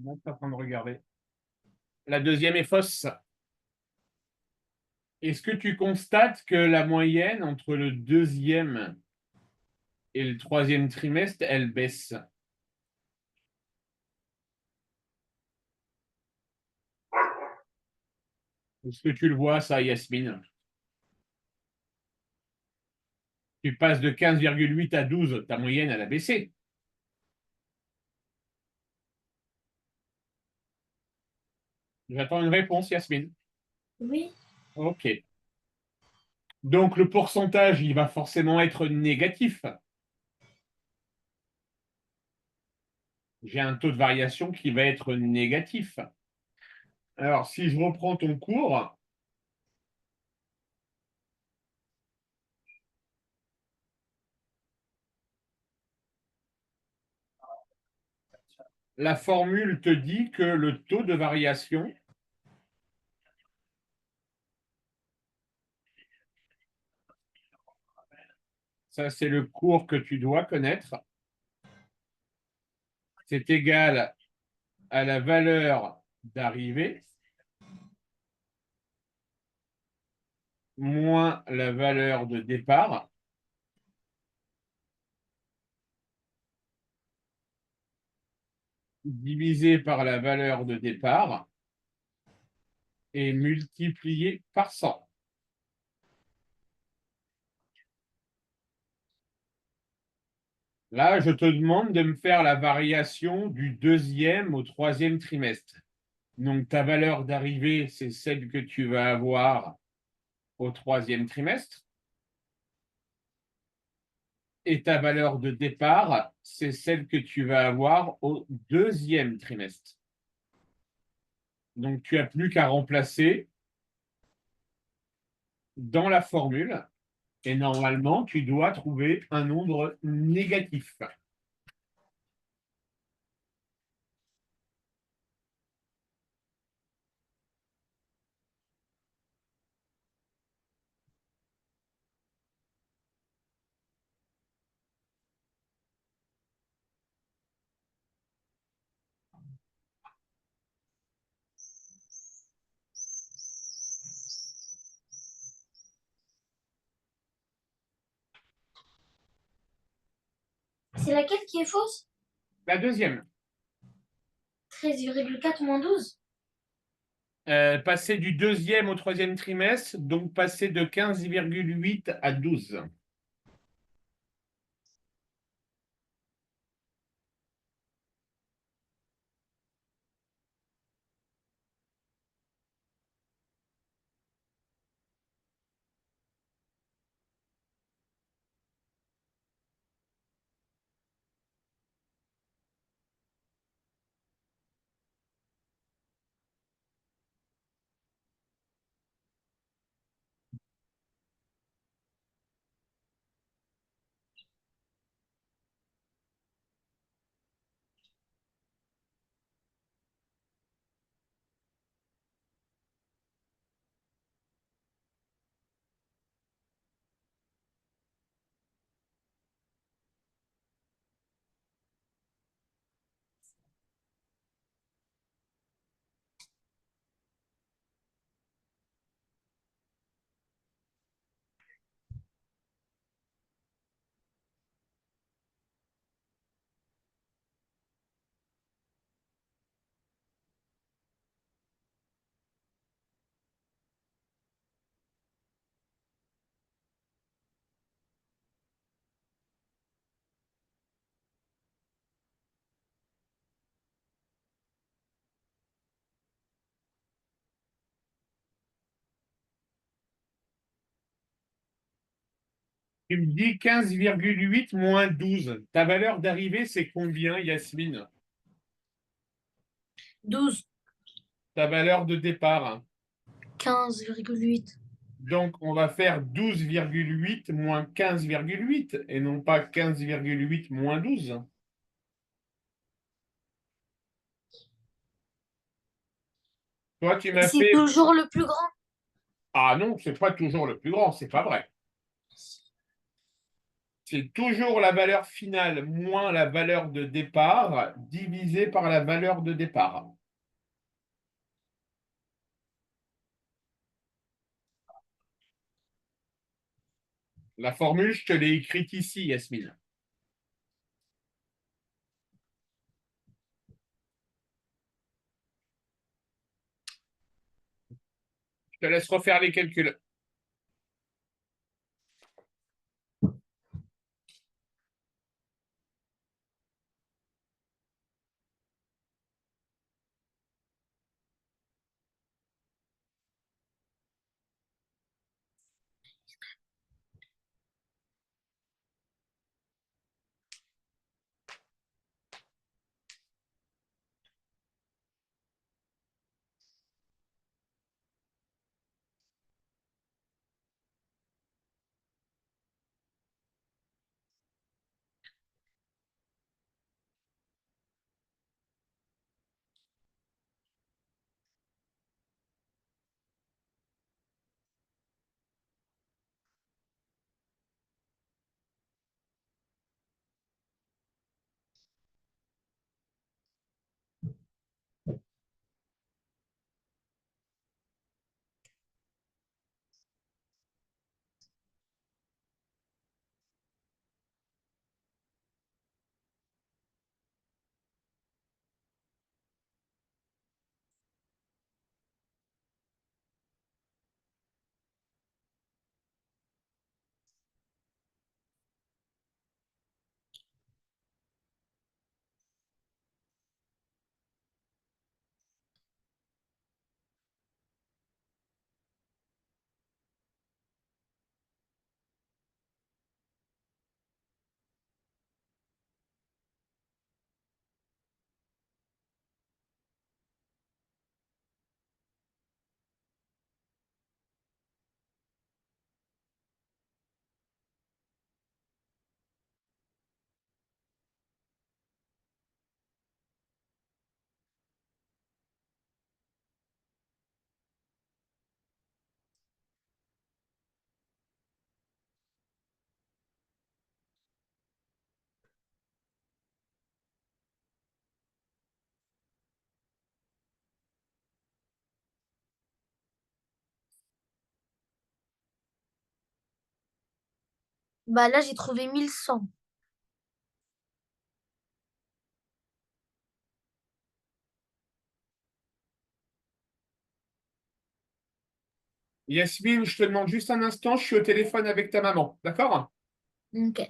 On est en train de regarder. La deuxième est fausse. Est-ce que tu constates que la moyenne entre le deuxième et le troisième trimestre, elle baisse? Est-ce que tu le vois, ça, Yasmine? Tu passes de 15,8 à 12, ta moyenne, elle a baissé. J'attends une réponse, Yasmine. Oui. OK. Donc, le pourcentage, il va forcément être négatif. J'ai un taux de variation qui va être négatif. Alors, si je reprends ton cours, la formule te dit que le taux de variation, ça c'est le cours que tu dois connaître, c'est égal à la valeur d'arrivée moins la valeur de départ divisé par la valeur de départ et multiplié par 100. Là, je te demande de me faire la variation du deuxième au troisième trimestre. Donc, ta valeur d'arrivée, c'est celle que tu vas avoir au troisième trimestre. Et ta valeur de départ, c'est celle que tu vas avoir au deuxième trimestre. Donc, tu n'as plus qu'à remplacer dans la formule et normalement, tu dois trouver un nombre négatif. C'est laquelle qui est fausse? La deuxième, 13,4 moins 12. passer du deuxième au troisième trimestre, donc passer de 15,8 à 12. Tu me dis 15,8 moins 12. Ta valeur d'arrivée, c'est combien, Yasmine? 12. Ta valeur de départ. 15,8. Donc, on va faire 12,8 moins 15,8 et non pas 15,8 moins 12. Toi, tu m'as C'est fait. toujours le plus grand. Ah non, c'est pas toujours le plus grand, c'est pas vrai. C'est toujours la valeur finale moins la valeur de départ divisé par la valeur de départ. La formule, je te l'ai écrite ici, Yasmine. Je te laisse refaire les calculs. Bah là, j'ai trouvé 1100. Yasmine, je te demande juste un instant, je suis au téléphone avec ta maman, d'accord? Ok.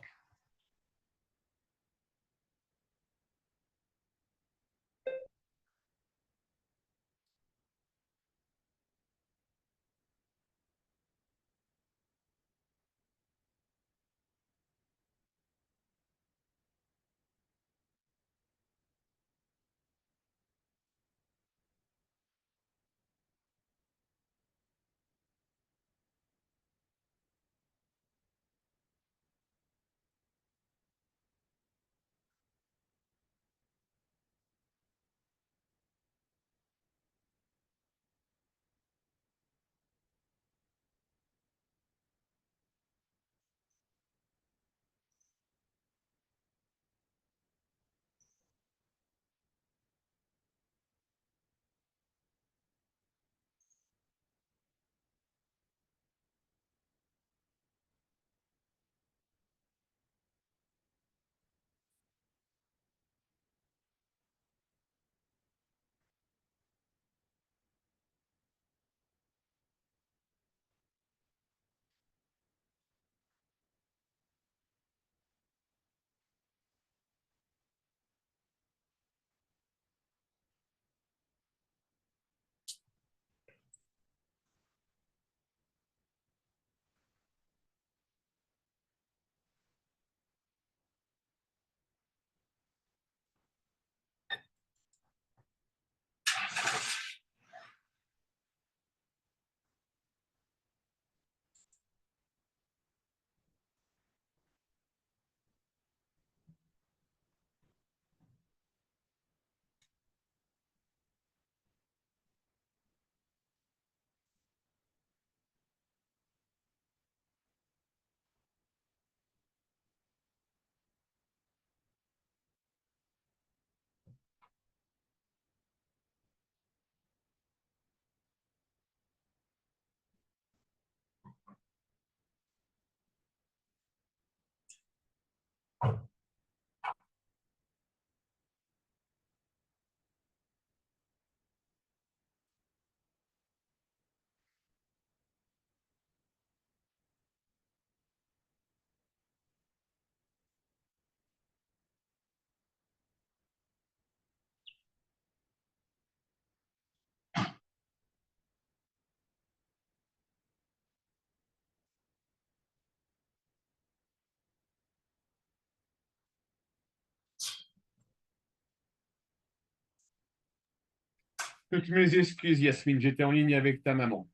Toutes mes excuses, Yasmine, j'étais en ligne avec ta maman.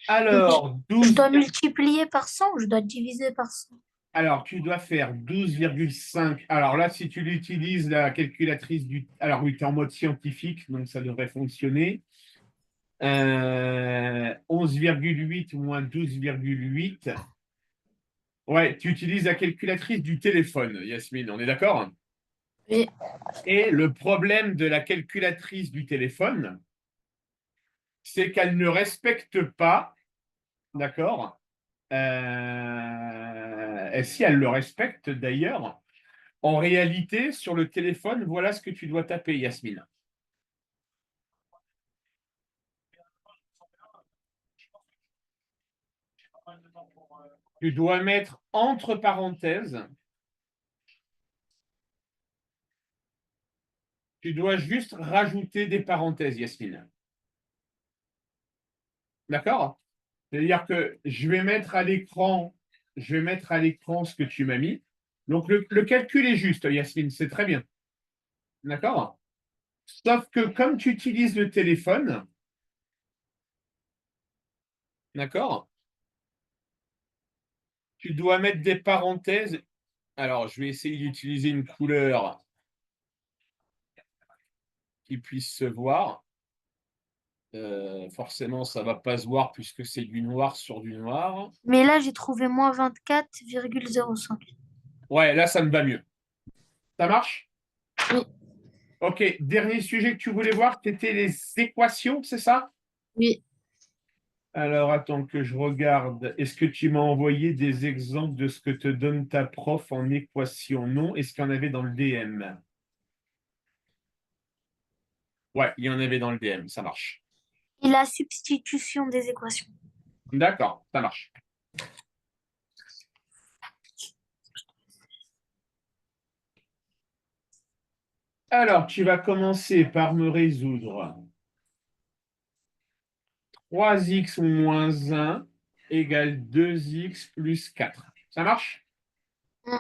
Donc, Alors, je 12. dois multiplier par 100 ou je dois diviser par 100? Alors, tu dois faire 12,5. Alors là, si tu l'utilises, la calculatrice du... Alors oui, tu es en mode scientifique, donc ça devrait fonctionner. 11,8 moins 12,8. Ouais, tu utilises la calculatrice du téléphone, Yasmine, on est d'accord? Oui. Et le problème de la calculatrice du téléphone, c'est qu'elle ne respecte pas, d'accord? Et si elle le respecte d'ailleurs, en réalité, sur le téléphone, voilà ce que tu dois taper, Yasmine. Tu dois mettre entre parenthèses, tu dois juste rajouter des parenthèses, Yasmine. D'accord? C'est-à-dire que je vais mettre à l'écran ce que tu m'as mis. Donc le calcul est juste, Yasmine, c'est très bien. D'accord? Sauf que comme tu utilises le téléphone, d'accord, tu dois mettre des parenthèses. Alors, je vais essayer d'utiliser une couleur qui puisse se voir. Forcément, ça ne va pas se voir puisque c'est du noir sur du noir. Mais là, j'ai trouvé moins 24,05. Ouais, là, ça me va mieux. Ça marche? Oui, Ok, dernier sujet que tu voulais voir, c'était les équations, c'est ça? oui. Alors, attends que je regarde. Est-ce que tu m'as envoyé des exemples de ce que te donne ta prof en équation? Non. Est-ce qu'il y en avait dans le DM? Ouais, il y en avait dans le DM, ça marche. Et la substitution des équations. D'accord, ça marche. Alors, tu vas commencer par me résoudre 3x moins 1 égale 2x plus 4. Ça marche? Mm.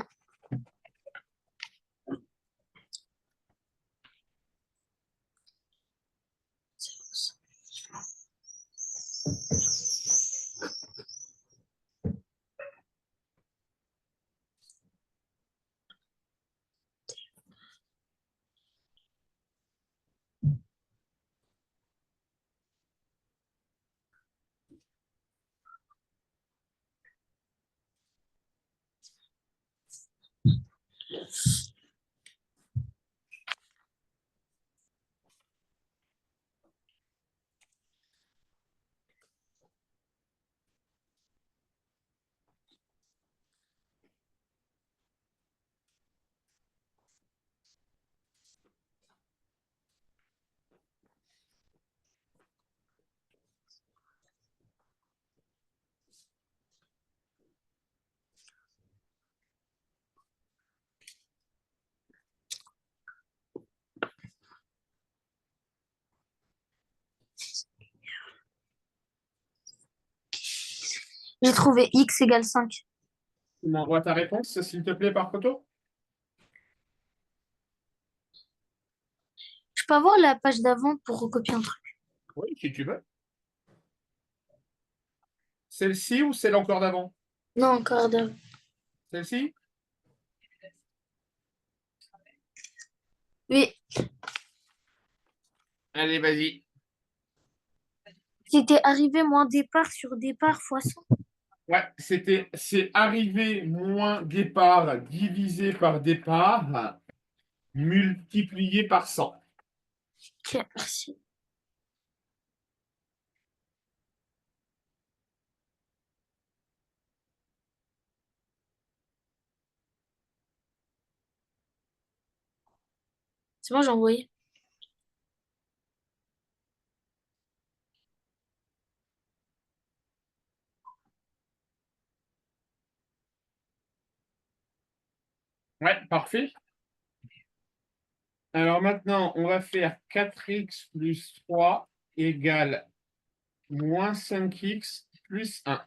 J'ai trouvé x égale 5. Tu m'envoies ta réponse, s'il te plaît, par photo? Je peux avoir la page d'avant pour recopier un truc. Oui, si tu veux. Celle-ci ou celle encore d'avant? Non, encore d'avant. Celle-ci? Oui, Allez, vas-y. c'était arrivé moins départ sur départ fois 100. Ouais, c'est arrivé moins départ divisé par départ multiplié par 100. Ok, merci. C'est bon, j'ai envoyé. Ouais, parfait. Alors maintenant, on va faire 4x plus 3 égale moins 5x plus 1.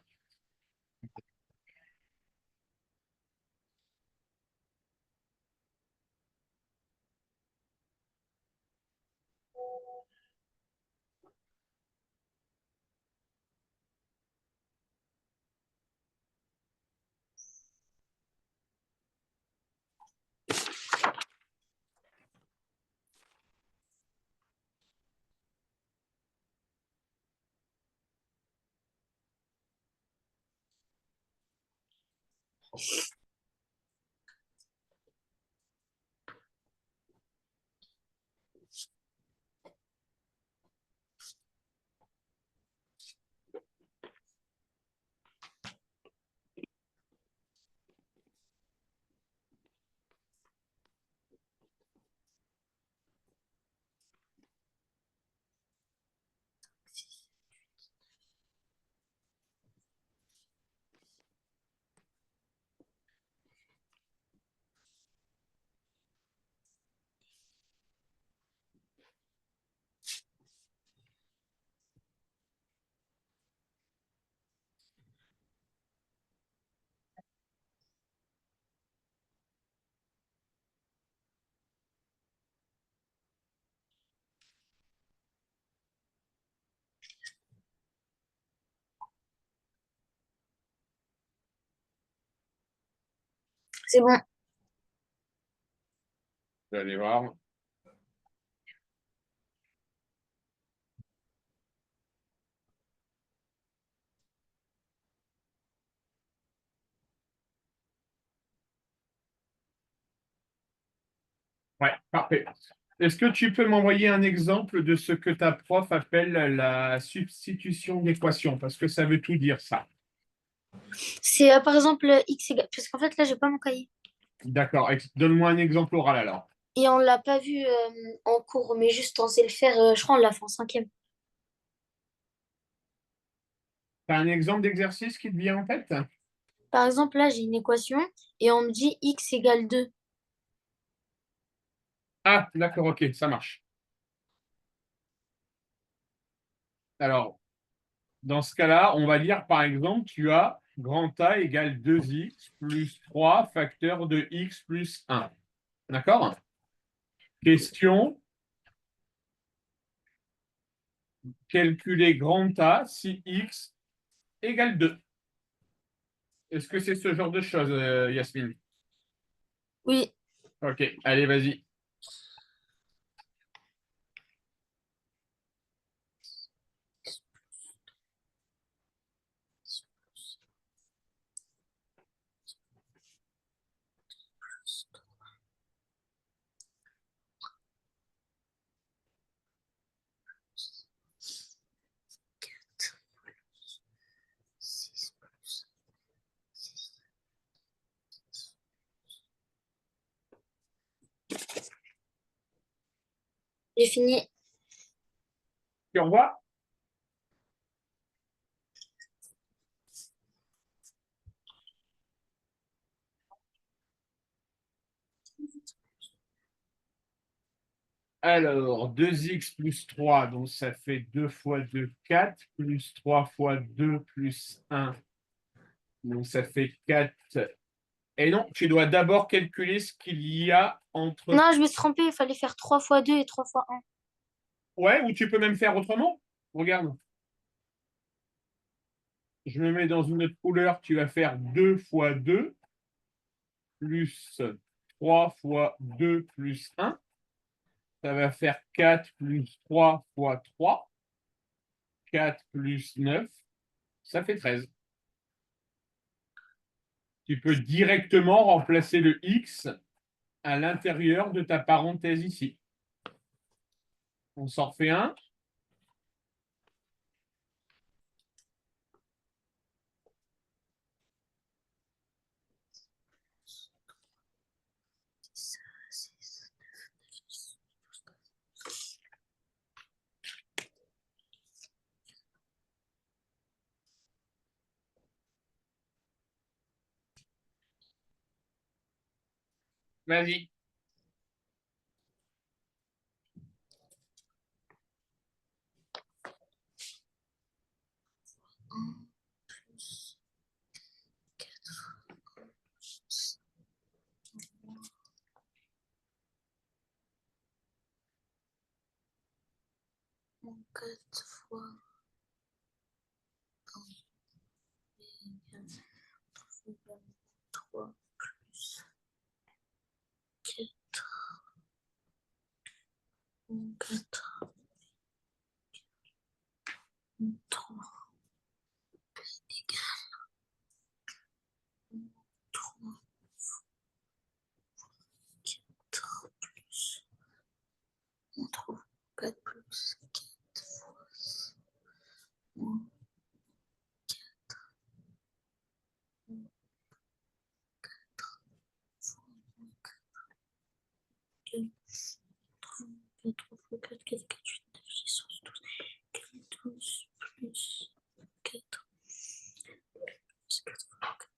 C'est bon. Vous allez voir. Ouais, parfait. Est-ce que tu peux m'envoyer un exemple de ce que ta prof appelle la substitution d'équation? Parce que ça veut tout dire, ça. C'est par exemple x égale. Parce qu'en fait, là, j'ai pas mon cahier. D'accord. Donne-moi un exemple oral alors. Et on l'a pas vu en cours, mais juste on sait le faire. Je crois on l'a fait en cinquième. Tu as un exemple d'exercice qui te vient en tête? Par exemple, là, j'ai une équation et on me dit x égale 2. Ah, d'accord, ok, ça marche. Alors, dans ce cas-là, on va dire, par exemple, tu as grand A égale 2x plus 3 facteur de x plus 1. D'accord? Question, calculer grand A si x égale 2. Est-ce que c'est ce genre de choses, Yasmine? Oui. Ok, allez, vas-y. J'ai fini. Tu revois? Alors, 2x plus 3, donc ça fait 2 fois 2, 4, plus 3 fois 2 plus 1, donc ça fait 4. Et non, tu dois d'abord calculer ce qu'il y a entre... Non, je me suis trompée. Il fallait faire 3 fois 2 et 3 fois 1. Ouais, ou tu peux même faire autrement. Regarde, je me mets dans une autre couleur, tu vas faire 2 fois 2, plus 3 fois 2 plus 1. Ça va faire 4 plus 3 fois 3. 4 plus 9, ça fait 13. Tu peux directement remplacer le x à l'intérieur de ta parenthèse ici. On s'en refait un. Vas-y. Quatre fois 3 plus 4, 3 égale 3. On trouve 4 plus 4 fois moins 4 fois moins 4. 4 fois 4, 4, 4, 8, 9, 10, 11, 12. 12 plus 4 plus 4 fois 4.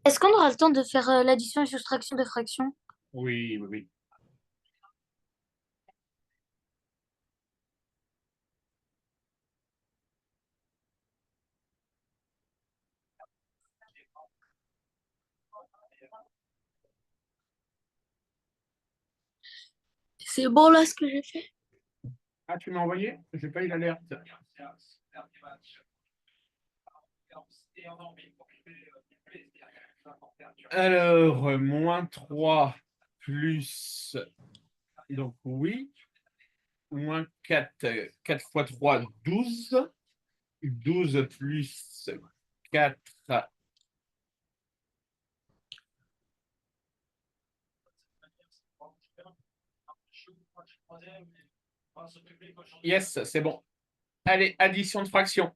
Est-ce qu'on aura le temps de faire l'addition et soustraction de fractions? Oui, oui, oui. C'est bon là ce que j'ai fait? Ah, tu m'as envoyé? J'ai pas eu l'alerte. Alors, moins 3 plus. Donc, oui. Moins 4, 4 fois 3, 12. 12 plus 4. Yes, c'est bon. Allez, addition de fractions.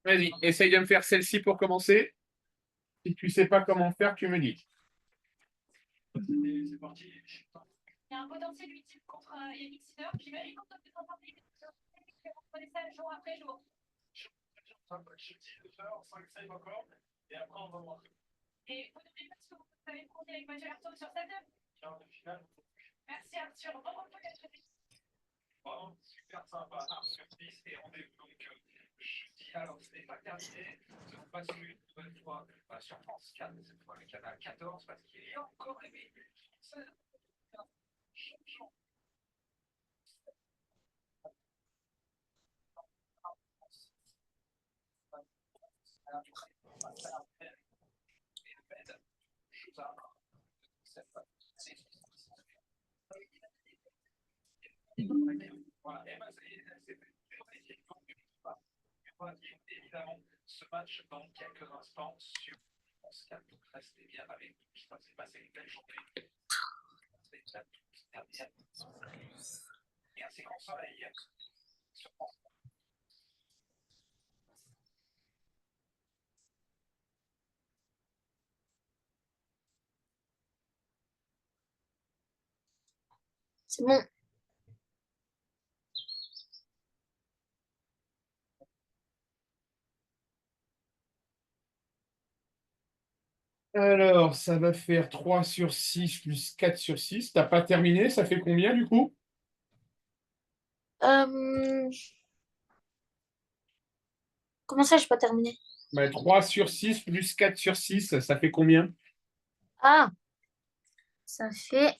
Vas-y, essaye de me faire celle-ci pour commencer. Si tu sais pas comment faire, tu me dis. C'est parti. Il y a un potentiel utile contre Yannick Sinner. J'imagine qu'on peut en parler. Vous prenez ça jour après jour. Je dis de faire 5 saves encore. Et après, on va voir. Et vous n'oubliez pas ce que vous avez compté avec Mathieu Artaud sur sa table. Quart de finale. Merci Arthur. Bon repos d'être venu. Vraiment super sympa. Surprise et rendez-vous donc jeudi. Alors, ce n'est pas terminé. Nous avons passé une nouvelle fois sur France 4, cette fois le canal 14, parce qu'il y a encore aimé. Évidemment, ce match dans quelques instants sur France 4. Donc restez bien avec nous. Je pense que c'est passé une belle journée. Et un séquence soleil sur France 4. C'est bon. Alors, ça va faire 3 sur 6 plus 4 sur 6. T'as pas terminé, ça fait combien du coup? Comment ça, j'ai pas terminé? 3 sur 6 plus 4 sur 6, ça fait combien? Ah, ça fait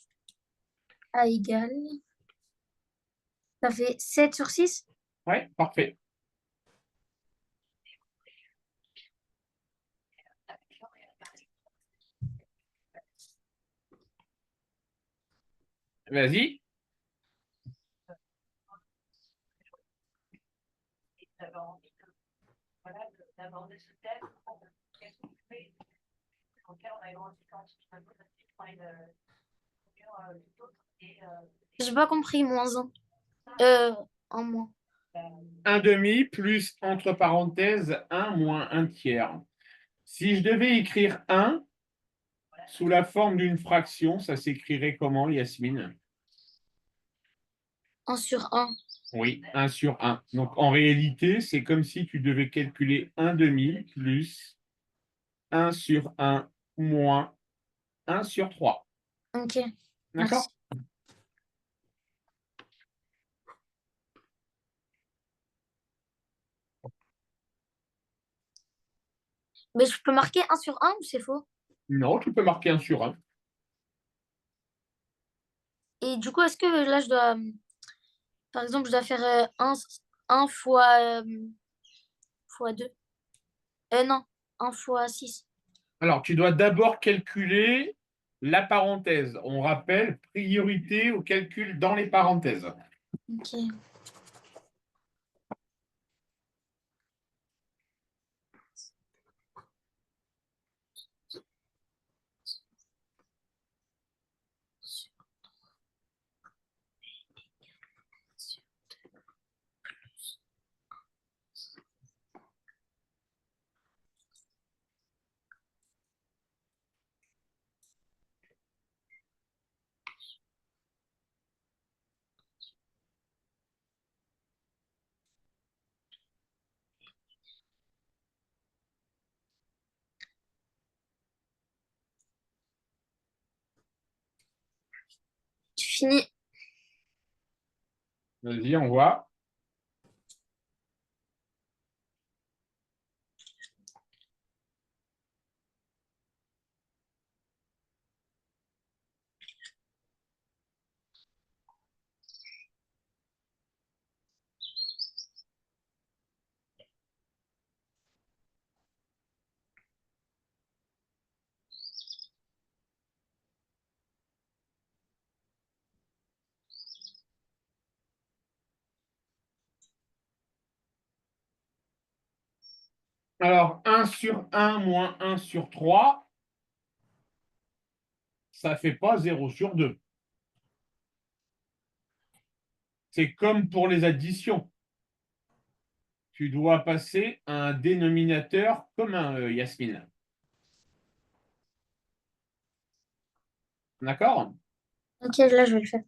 A égale. Ça fait 7 sur 6. Ouais, parfait. Vas-y. D'aborder ce thème, qu'est-ce qu'on fait en cas on a une différence d'autres et J'ai pas compris, moins un. En moins. 1 demi plus, entre parenthèses, 1 moins 1 tiers. Si je devais écrire 1 sous la forme d'une fraction, ça s'écrirait comment, Yasmine? 1 sur 1. Oui, 1 sur 1. Donc en réalité, c'est comme si tu devais calculer 1 demi plus 1 sur 1 moins 1 sur 3. Ok, D'accord? merci. Mais je peux marquer 1 sur 1 ou c'est faux? Non, tu peux marquer 1 sur 1. Et du coup, est-ce que là, je dois, par exemple, je dois faire 1 fois, fois 2? Non, 1 fois 6. Alors, tu dois d'abord calculer la parenthèse. On rappelle, priorité au calcul dans les parenthèses. Ok. Tu finis. Vas-y, on voit. Alors, 1 sur 1 moins 1 sur 3, ça ne fait pas 0 sur 2. C'est comme pour les additions. Tu dois passer à un dénominateur commun, Yasmine. D'accord? Ok, là, je vais le faire.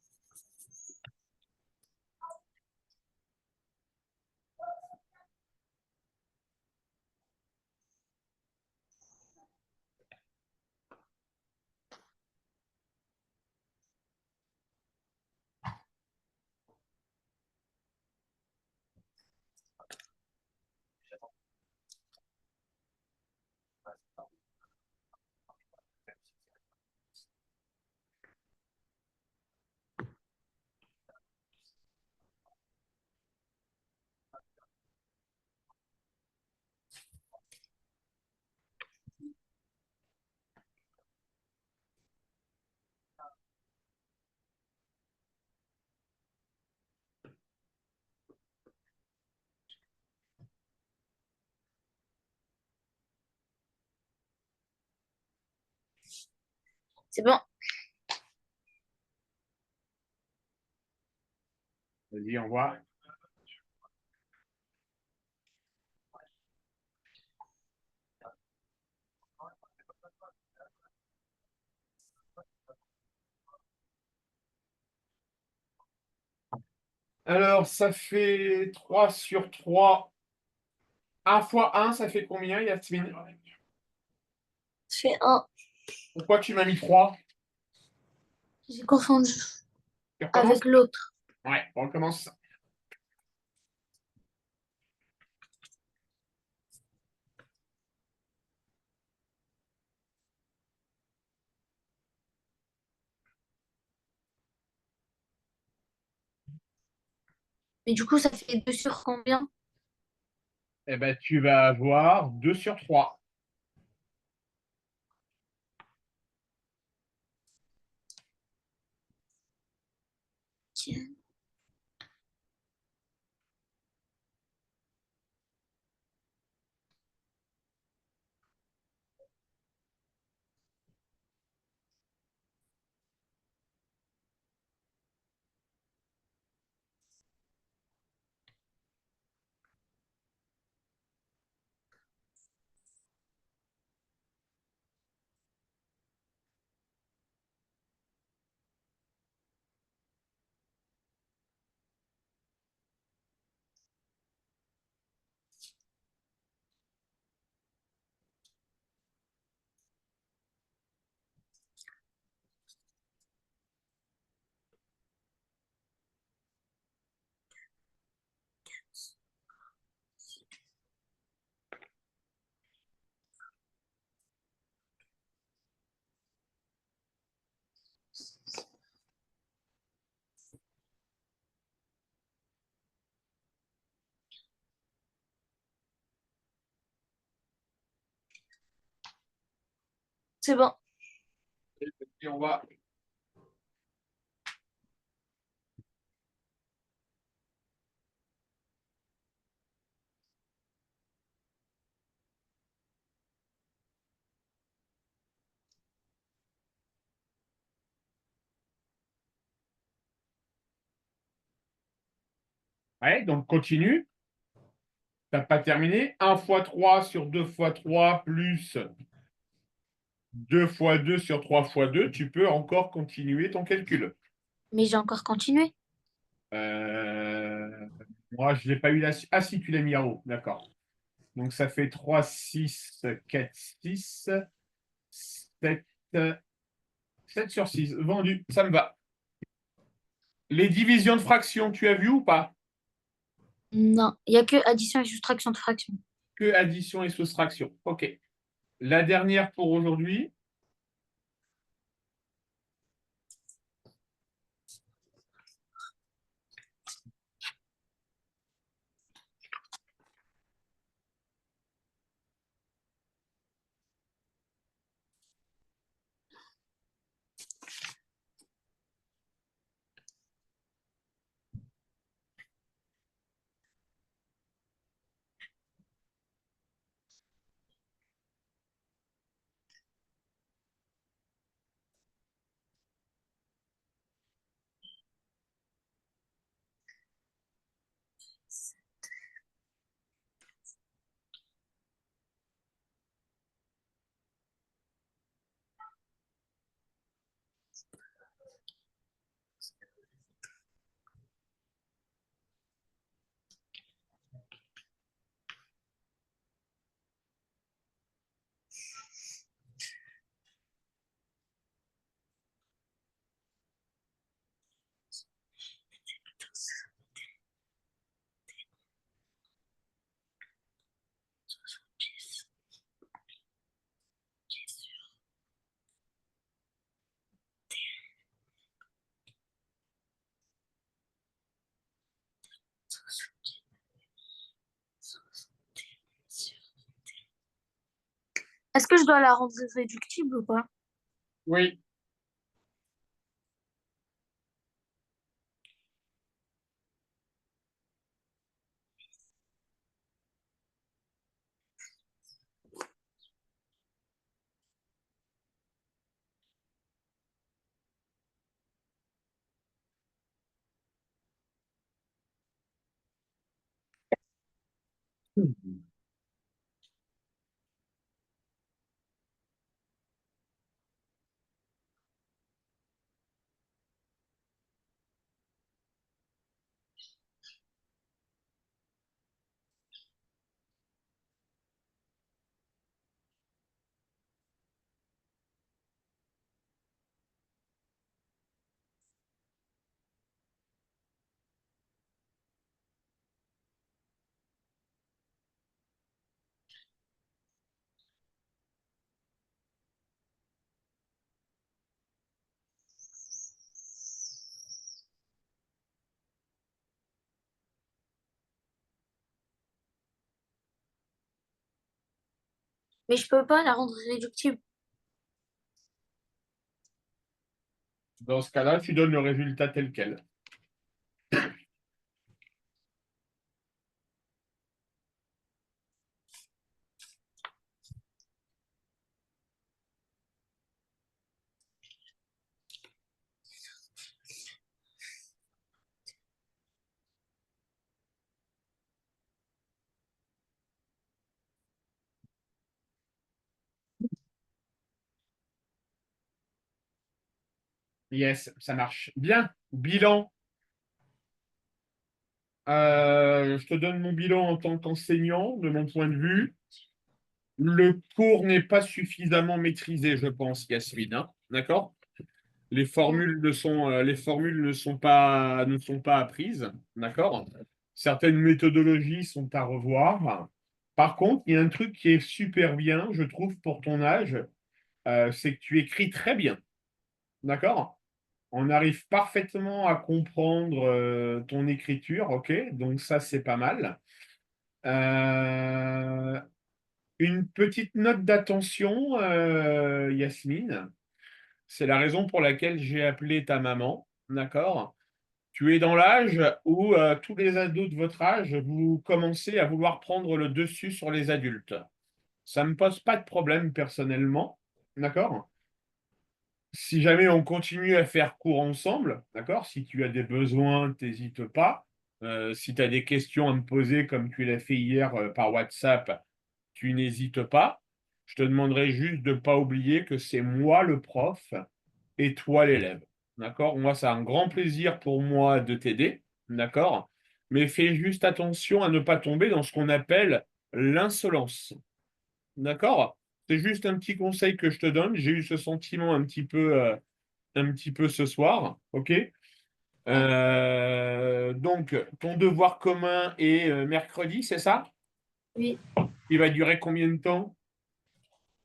C'est bon. Vas-y, on voit. Alors, ça fait 3 sur 3. 1 fois 1, ça fait combien, Yasmine? Je fais 1. Pourquoi tu m'as mis 3? J'ai confondu Tu recommences? avec l'autre. Ouais, on recommence. Mais du coup, ça fait 2 sur combien? Eh ben, tu vas avoir 2 sur 3. Ok. C'est bon. Et on va. Ouais, donc continue. Tu n'as pas terminé. 1 fois 3 sur 2 fois 3 plus 2 fois 2 sur 3 fois 2, tu peux encore continuer ton calcul. Mais j'ai encore continué. Euh, Moi, je n'ai pas eu la. Ah si, tu l'as mis en haut. D'accord. Donc ça fait 3, 6, 4, 6, 7, 7 sur 6. Vendu. Ça me va. Les divisions de fractions, tu as vu ou pas? Non, il n'y a que addition et soustraction de fractions. Que addition et soustraction. OK. La dernière pour aujourd'hui. Est-ce que je dois la rendre réductible ou pas? Oui. Mais je peux pas la rendre réductible. Dans ce cas-là, tu donnes le résultat tel quel. Yes, ça marche. Bien. Bilan. Je te donne mon bilan en tant qu'enseignant, de mon point de vue. Le cours n'est pas suffisamment maîtrisé, je pense, Yasmine, hein. D'accord? Les formules ne sont pas apprises. D'accord? Certaines méthodologies sont à revoir. Par contre, il y a un truc qui est super bien, je trouve, pour ton âge, c'est que tu écris très bien. D'accord? On arrive parfaitement à comprendre ton écriture, ok? Donc ça, c'est pas mal. Euh, Une petite note d'attention, Yasmine. C'est la raison pour laquelle j'ai appelé ta maman. D'accord? Tu es dans l'âge où tous les ados de votre âge, vous commencez à vouloir prendre le dessus sur les adultes. Ça ne me pose pas de problème personnellement. D'accord? Si jamais on continue à faire cours ensemble, d'accord? Si tu as des besoins, n'hésite pas. Si tu as des questions à me poser comme tu l'as fait hier par WhatsApp, tu n'hésites pas. Je te demanderai juste de ne pas oublier que c'est moi le prof et toi l'élève. D'accord? Moi, c'est un grand plaisir pour moi de t'aider. D'accord? Mais fais juste attention à ne pas tomber dans ce qu'on appelle l'insolence. D'accord? C'est juste un petit conseil que je te donne. J'ai eu ce sentiment un petit peu ce soir. OK? Donc, ton devoir commun est mercredi, c'est ça? Oui, Il va durer combien de temps?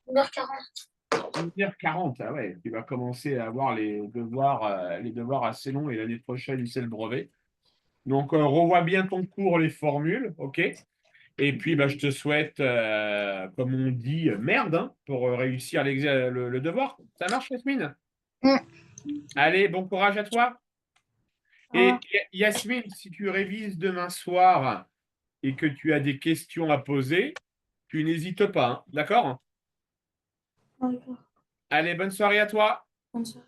1h40. 1h40. Ah ouais, tu vas commencer à avoir les devoirs assez longs et l'année prochaine, c'est le brevet. Donc, revois bien ton cours, les formules, OK? Et puis, bah, je te souhaite, comme on dit, merde hein, pour réussir le devoir. Ça marche, Yasmine? Mm. Allez, bon courage à toi. Et Ah, Yasmine, si tu révises demain soir et que tu as des questions à poser, tu n'hésites pas, hein, d'accord? d'accord. Allez, bonne soirée à toi. Bonne soirée.